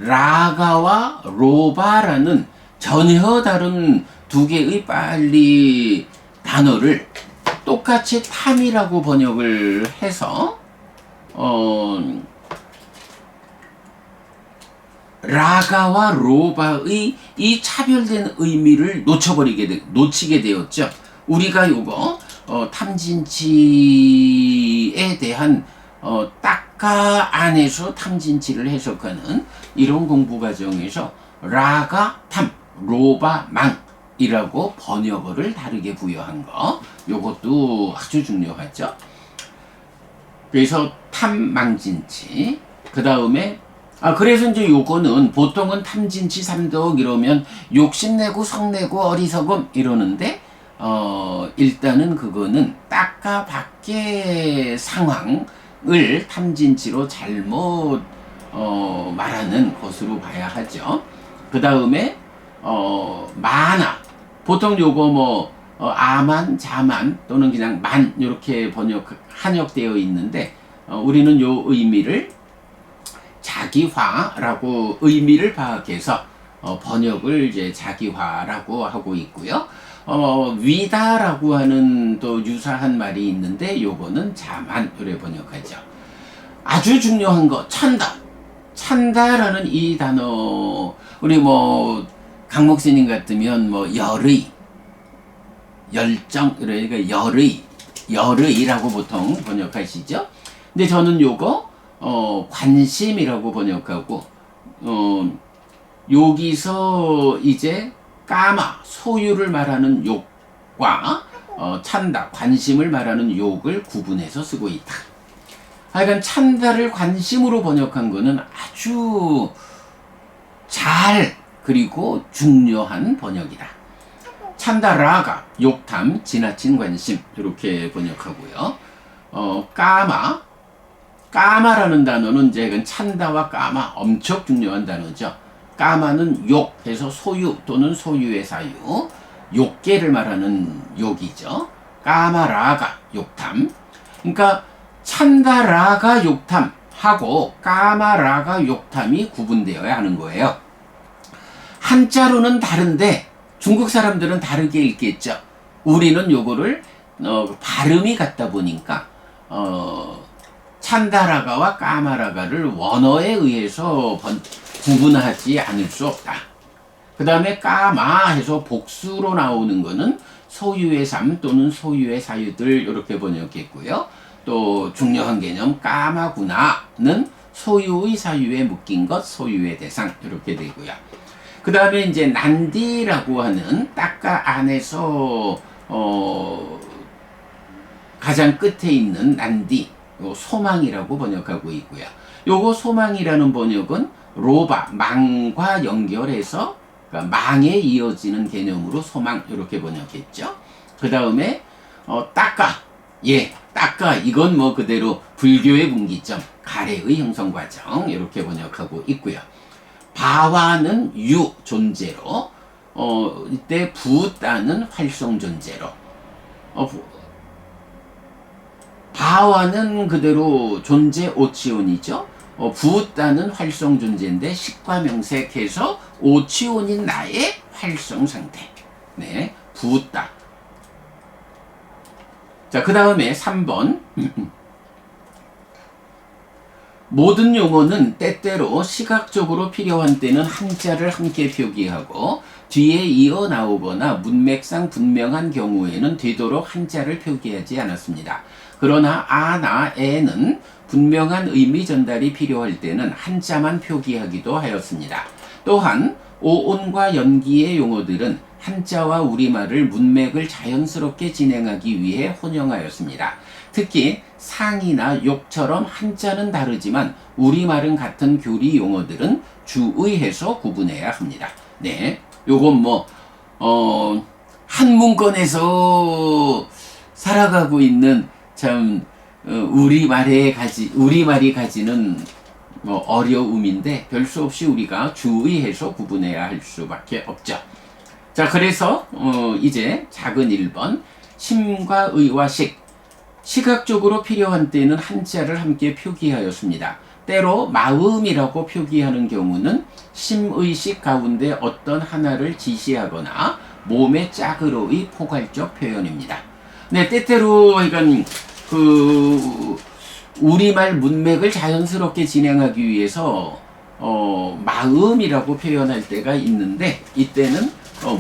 라가와 로바라는 전혀 다른 두 개의 빨리 단어를 똑같이 탐이라고 번역을 해서 라가와 로바의 이 차별된 의미를 놓치게 되었죠. 우리가 요거 탐진치에 대한 딱가 안에서 탐진치를 해석하는 이런 공부 과정에서 라가 탐, 로바 망이라고 번역어를 다르게 부여한 거, 요것도 아주 중요하죠. 그래서 탐망진치, 그 다음에 그래서 이제 요거는 보통은 탐진치 삼독 이러면 욕심내고 성내고 어리석음 이러는데 일단은 그거는 딱가 밖의 상황을 탐진치로 잘못 말하는 것으로 봐야 하죠. 그 다음에 만화, 보통 요거 뭐 아만, 자만 또는 그냥 만 이렇게 한역되어 있는데 우리는 요 의미를 자기화라고 의미를 파악해서 번역을 이제 자기화라고 하고 있고요. 위다라고 하는 또 유사한 말이 있는데 요거는 자만 이렇게 번역하죠. 아주 중요한 거 찬다. 찬다라는 이 단어, 우리 뭐 강목스님 같으면 뭐 열의, 열정, 그러니까 열의라고 보통 번역하시죠. 근데 저는 요거 관심이라고 번역하고 여기서 이제 까마, 소유를 말하는 욕과 찬다, 관심을 말하는 욕을 구분해서 쓰고 있다. 하여간 찬다를 관심으로 번역한 거는 아주 잘 그리고 중요한 번역이다. 찬다라가, 욕탐, 지나친 관심 이렇게 번역하고요. 까마라는 단어는 이제 찬다와 까마 엄청 중요한 단어죠. 까마는 욕해서 소유 또는 소유의 사유, 욕계를 말하는 욕이죠. 까마라가 욕탐. 그러니까 찬다라가 욕탐하고 까마라가 욕탐이 구분되어야 하는 거예요. 한자로는 다른데 중국 사람들은 다르게 읽겠죠. 우리는 요거를 발음이 같다 보니까 찬다라가와 까마라가를 원어에 의해서 구분하지 않을 수 없다. 그 다음에 까마 해서 복수로 나오는 거는 소유의 삶 또는 소유의 사유들 이렇게 번역했고요. 또 중요한 개념 까마구나는 소유의 사유에 묶인 것, 소유의 대상 이렇게 되고요. 그 다음에 이제 난디라고 하는 딱가 안에서 가장 끝에 있는 난디, 소망이라고 번역하고 있고요. 요거 소망이라는 번역은 로바, 망과 연결해서 그러니까 망에 이어지는 개념으로 소망 이렇게 번역했죠. 그 다음에 딱가, 딱가 이건 뭐 그대로 불교의 분기점, 가래의 형성 과정 이렇게 번역하고 있고요. 바와는 유 존재로, 이때 부따는 활성 존재로, 바와는 그대로 존재 오치온이죠. 부따는 활성 존재인데 식과 명색해서 오치온인 나의 활성 상태. 네, 부따. 자, 그 다음에 3번. 모든 용어는 때때로 시각적으로 필요한 때는 한자를 함께 표기하고 뒤에 이어 나오거나 문맥상 분명한 경우에는 되도록 한자를 표기하지 않았습니다. 그러나 아나, 에는 분명한 의미 전달이 필요할 때는 한자만 표기하기도 하였습니다. 또한 오온과 연기의 용어들은 한자와 우리말을 문맥을 자연스럽게 진행하기 위해 혼용하였습니다. 특히 상이나 욕처럼 한자는 다르지만 우리말은 같은 교리 용어들은 주의해서 구분해야 합니다. 네, 요건 뭐 한 문건에서 살아가고 있는 참 우리말이 가지는 뭐 어려움인데 별 수 없이 우리가 주의해서 구분해야 할 수밖에 없죠. 자, 그래서 이제 작은 1번 심과 의와 시각적으로 필요한 때는 한자를 함께 표기하였습니다. 때로 마음이라고 표기하는 경우는 심의식 가운데 어떤 하나를 지시하거나 몸의 짝으로의 포괄적 표현입니다. 네, 때때로 그러니까 우리말 문맥을 자연스럽게 진행하기 위해서 마음이라고 표현할 때가 있는데 이때는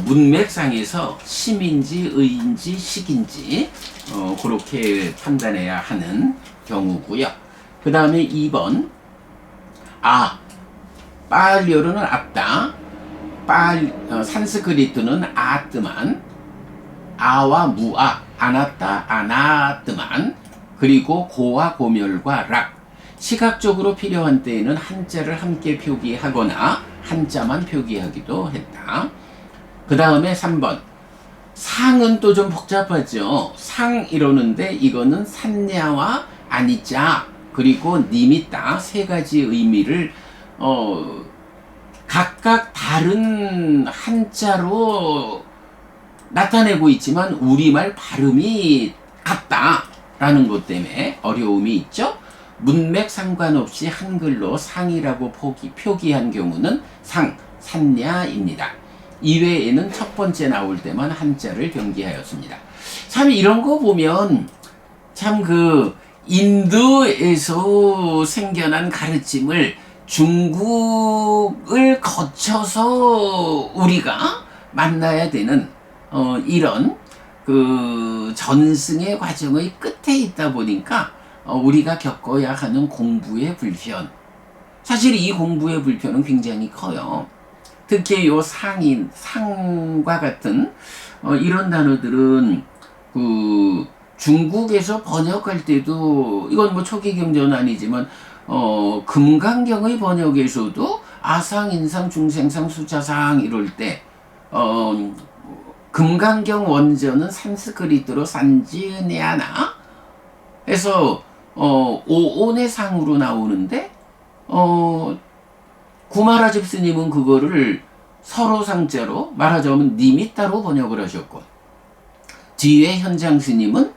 문맥상에서 심인지 의인지 식인지 그렇게 판단해야 하는 경우고요. 그 다음에 2번 빨려르는 앞다. 산스크리트는 아뜨만, 아와 무아, 안았다, 아나뜨만, 그리고 고와 고멸과 락. 시각적으로 필요한 때에는 한자를 함께 표기하거나 한자만 표기하기도 했다. 그 다음에 3번. 상은 또 좀 복잡하죠. 상 이러는데 이거는 산야와 아니자 그리고 니미따 세 가지 의미를 각각 다른 한자로 나타내고 있지만 우리말 발음이 같다라는 것 때문에 어려움이 있죠. 문맥 상관없이 한글로 상이라고 표기한 경우는 산야입니다. 이외에는 첫 번째 나올 때만 한자를 병기하였습니다. 참 이런 거 보면 참 인도에서 생겨난 가르침을 중국을 거쳐서 우리가 만나야 되는 이런 전승의 과정의 끝에 있다 보니까 우리가 겪어야 하는 공부의 불편. 사실 이 공부의 불편은 굉장히 커요. 특히 요 상과 같은 이런 단어들은 중국에서 번역할 때도 이건 뭐 초기 경전은 아니지만 금강경의 번역에서도 아상, 인상, 중생상, 수차상 이럴 때 금강경 원전은 산스크리트로 산지네아나 해서 오온의 상으로 나오는데 구마라집 스님은 그거를 서로 상자로 말하자면 니미따로 번역을 하셨고 뒤에 현장 스님은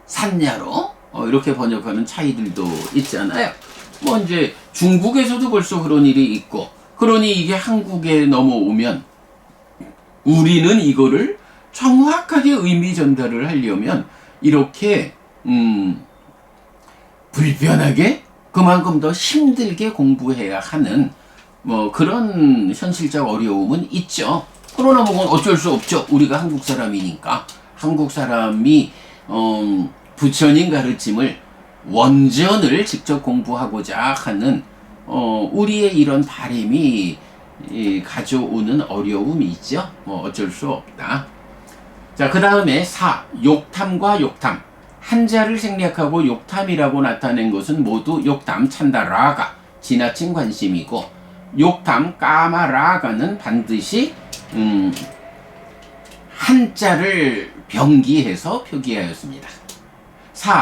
산야로 이렇게 번역하는 차이들도 있잖아요. 뭐 이제 중국에서도 벌써 그런 일이 있고 그러니 이게 한국에 넘어오면 우리는 이거를 정확하게 의미 전달을 하려면 이렇게 불편하게 그만큼 더 힘들게 공부해야 하는 뭐 그런 현실적 어려움은 있죠. 그러나 뭐 어쩔 수 없죠. 우리가 한국 사람이니까 한국 사람이 부처님 가르침을 원전을 직접 공부하고자 하는 우리의 이런 바람이 가져오는 어려움이 있죠. 뭐 어쩔 수 없다. 자, 그 다음에 욕탐과 욕탐. 한자를 생략하고 욕탐이라고 나타낸 것은 모두 욕탐, 찬다라가 지나친 관심이고 욕탐, 까마라가는 반드시 한자를 병기해서 표기하였습니다.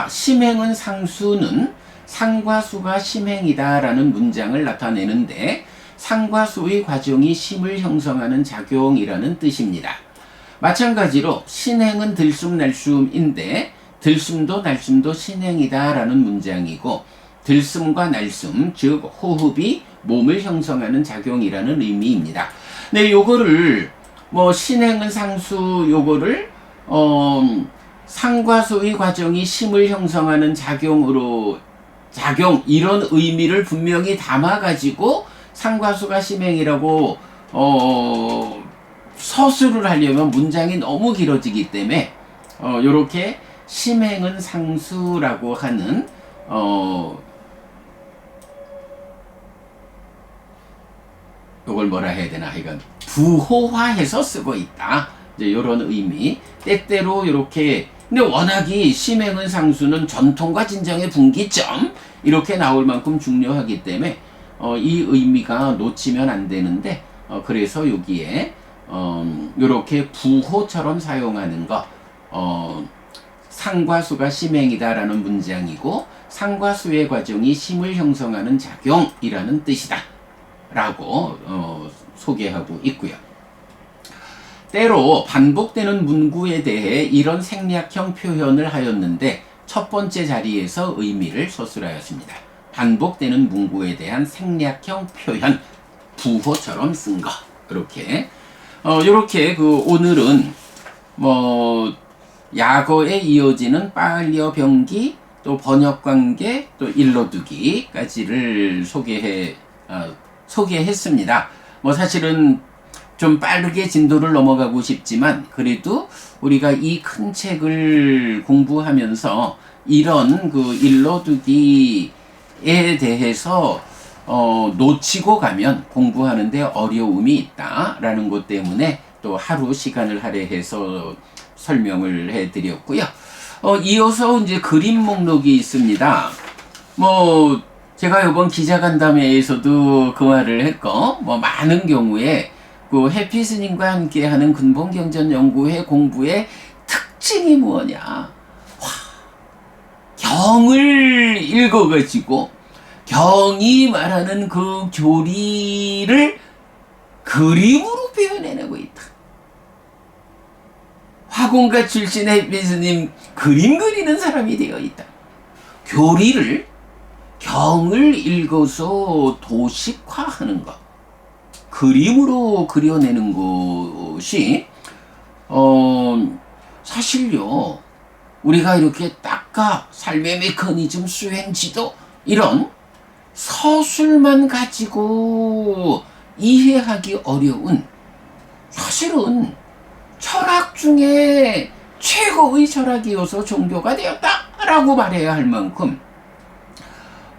심행은 상수는 상과 수가 심행이다라는 문장을 나타내는데 상과 수의 과정이 심을 형성하는 작용이라는 뜻입니다. 마찬가지로 신행은 들숨날숨인데 들숨도 날숨도 신행이다라는 문장이고 들숨과 날숨 즉 호흡이 몸을 형성하는 작용이라는 의미입니다. 네, 요거를 뭐 신행은 상수 요거를 상과 수의 과정이 심을 형성하는 작용 이런 의미를 분명히 담아 가지고 상과 수가 심행이라고 서술을 하려면 문장이 너무 길어지기 때문에 요렇게 심행은 상수라고 하는 요걸 뭐라 해야 되나 하여간 부호화해서 쓰고 있다. 이제 요런 의미. 때때로 요렇게 근데 워낙이 심행은 상수는 전통과 진정의 분기점 이렇게 나올 만큼 중요하기 때문에 이 의미가 놓치면 안 되는데 그래서 여기에 요렇게 부호처럼 사용하는 거 상과 수가 심행이다 라는 문장이고 상과 수의 과정이 심을 형성하는 작용이라는 뜻이다 라고 소개하고 있고요. 때로 반복되는 문구에 대해 이런 생략형 표현을 하였는데 첫 번째 자리에서 의미를 서술하였습니다. 반복되는 문구에 대한 생략형 표현 부호처럼 쓴 거 이렇게 요렇게 오늘은 뭐 약어에 이어지는 빨려 병기 또 번역 관계 또 일러두기까지를 소개해 소개했습니다. 뭐 사실은 좀 빠르게 진도를 넘어가고 싶지만 그래도 우리가 이 큰 책을 공부하면서 이런 그 일러두기에 대해서 놓치고 가면 공부하는데 어려움이 있다라는 것 때문에 또 하루 시간을 할애해서 설명을 해드렸고요. 이어서 이제 그림 목록이 있습니다. 뭐 제가 이번 기자간담회에서도 그 말을 했고, 뭐 많은 경우에 그 해피 스님과 함께하는 근본경전연구회 공부의 특징이 뭐냐? 경을 읽어가지고 경이 말하는 그 교리를 그림으로 표현해내고 있다. 화공가 출신 해피 스님 그림 그리는 사람이 되어 있다. 교리를 경을 읽어서 도식화하는 것, 그림으로 그려내는 것이 사실요 우리가 이렇게 딱까 삶의 메커니즘 수행지도 이런 서술만 가지고 이해하기 어려운 사실은 철학 중에 최고의 철학이어서 종교가 되었다라고 말해야 할 만큼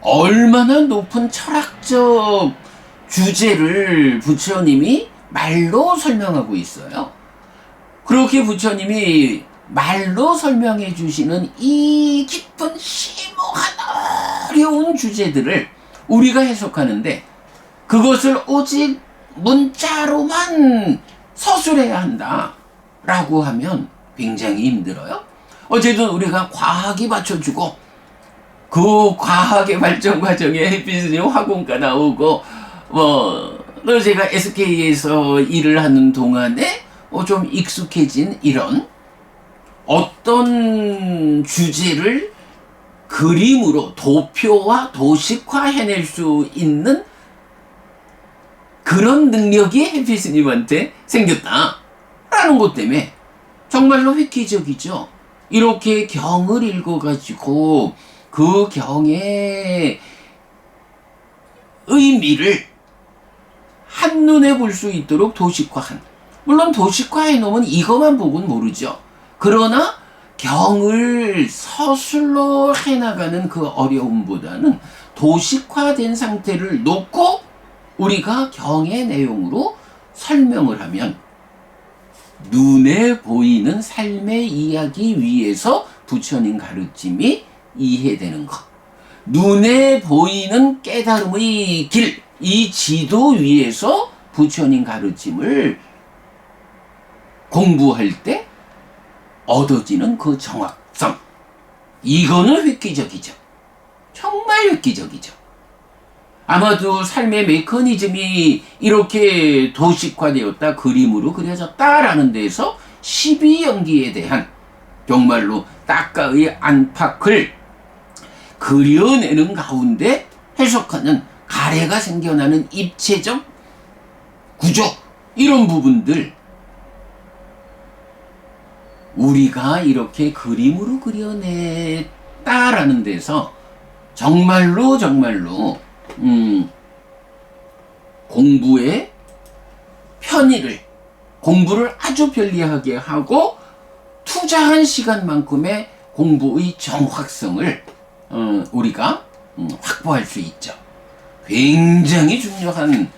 얼마나 높은 철학적 주제를 부처님이 말로 설명하고 있어요. 그렇게 부처님이 말로 설명해 주시는 이 깊은 심오한 어려운 주제들을 우리가 해석하는데 그것을 오직 문자로만 서술해야 한다라고 하면 굉장히 힘들어요. 어쨌든 우리가 과학이 받쳐주고 그 과학의 발전 과정에 햇빛은 화공과 나오고 또 제가 SK에서 일을 하는 동안에 좀 익숙해진 이런 어떤 주제를 그림으로 도표와 도식화 해낼 수 있는 그런 능력이 햇빛스님한테 생겼다라는 것 때문에 정말로 획기적이죠. 이렇게 경을 읽어가지고 그 경의 의미를 한눈에 볼 수 있도록 도식화한, 물론 도식화해 놓으면 이것만 보고는 모르죠. 그러나 경을 서술로 해나가는 그 어려움보다는 도식화된 상태를 놓고 우리가 경의 내용으로 설명을 하면 눈에 보이는 삶의 이야기 위에서 부처님 가르침이 이해되는 것, 눈에 보이는 깨달음의 길, 이 지도 위에서 부처님 가르침을 공부할 때 얻어지는 그 정확성, 이거는 획기적이죠. 정말 획기적이죠. 아마도 삶의 메커니즘이 이렇게 도식화되었다, 그림으로 그려졌다라는 데서 12연기에 대한 정말로 딱가의 안팎을 그려내는 가운데 해석하는 가래가 생겨나는 입체적 구조, 이런 부분들 우리가 이렇게 그림으로 그려냈다라는 데서 정말로 공부의 편의를, 공부를 아주 편리하게 하고 투자한 시간만큼의 공부의 정확성을 우리가 확보할 수 있죠. 굉장히 중요한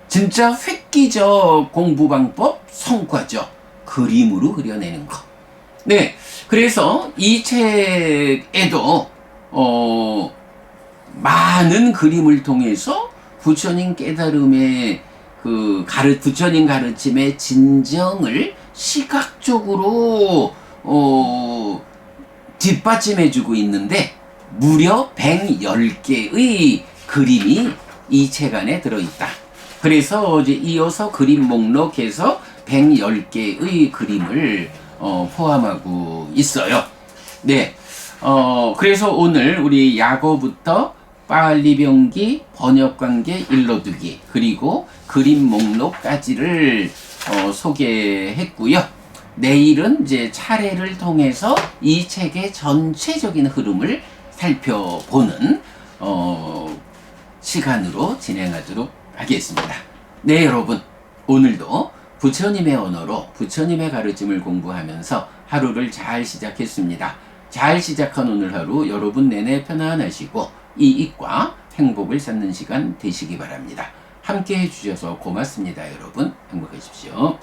진짜 획기적 공부 방법 성과죠. 그림으로 그려내는 것. 네, 그래서 이 책에도 많은 그림을 통해서 부처님 깨달음의 부처님 가르침의 진정을 시각적으로 뒷받침해주고 있는데 무려 110개의 그림이 이 책 안에 들어있다. 그래서 이제 이어서 그림 목록에서 110개의 그림을 포함하고 있어요. 네. 그래서 오늘 우리 약어부터 빨리병기, 번역관계, 일러두기, 그리고 그림 목록까지를 소개했고요. 내일은 이제 차례를 통해서 이 책의 전체적인 흐름을 살펴보는 시간으로 진행하도록 하겠습니다. 네, 여러분. 오늘도 부처님의 언어로 부처님의 가르침을 공부하면서 하루를 잘 시작했습니다. 잘 시작한 오늘 하루 여러분 내내 편안하시고 이익과 행복을 쌓는 시간 되시기 바랍니다. 함께 해주셔서 고맙습니다. 여러분 행복하십시오.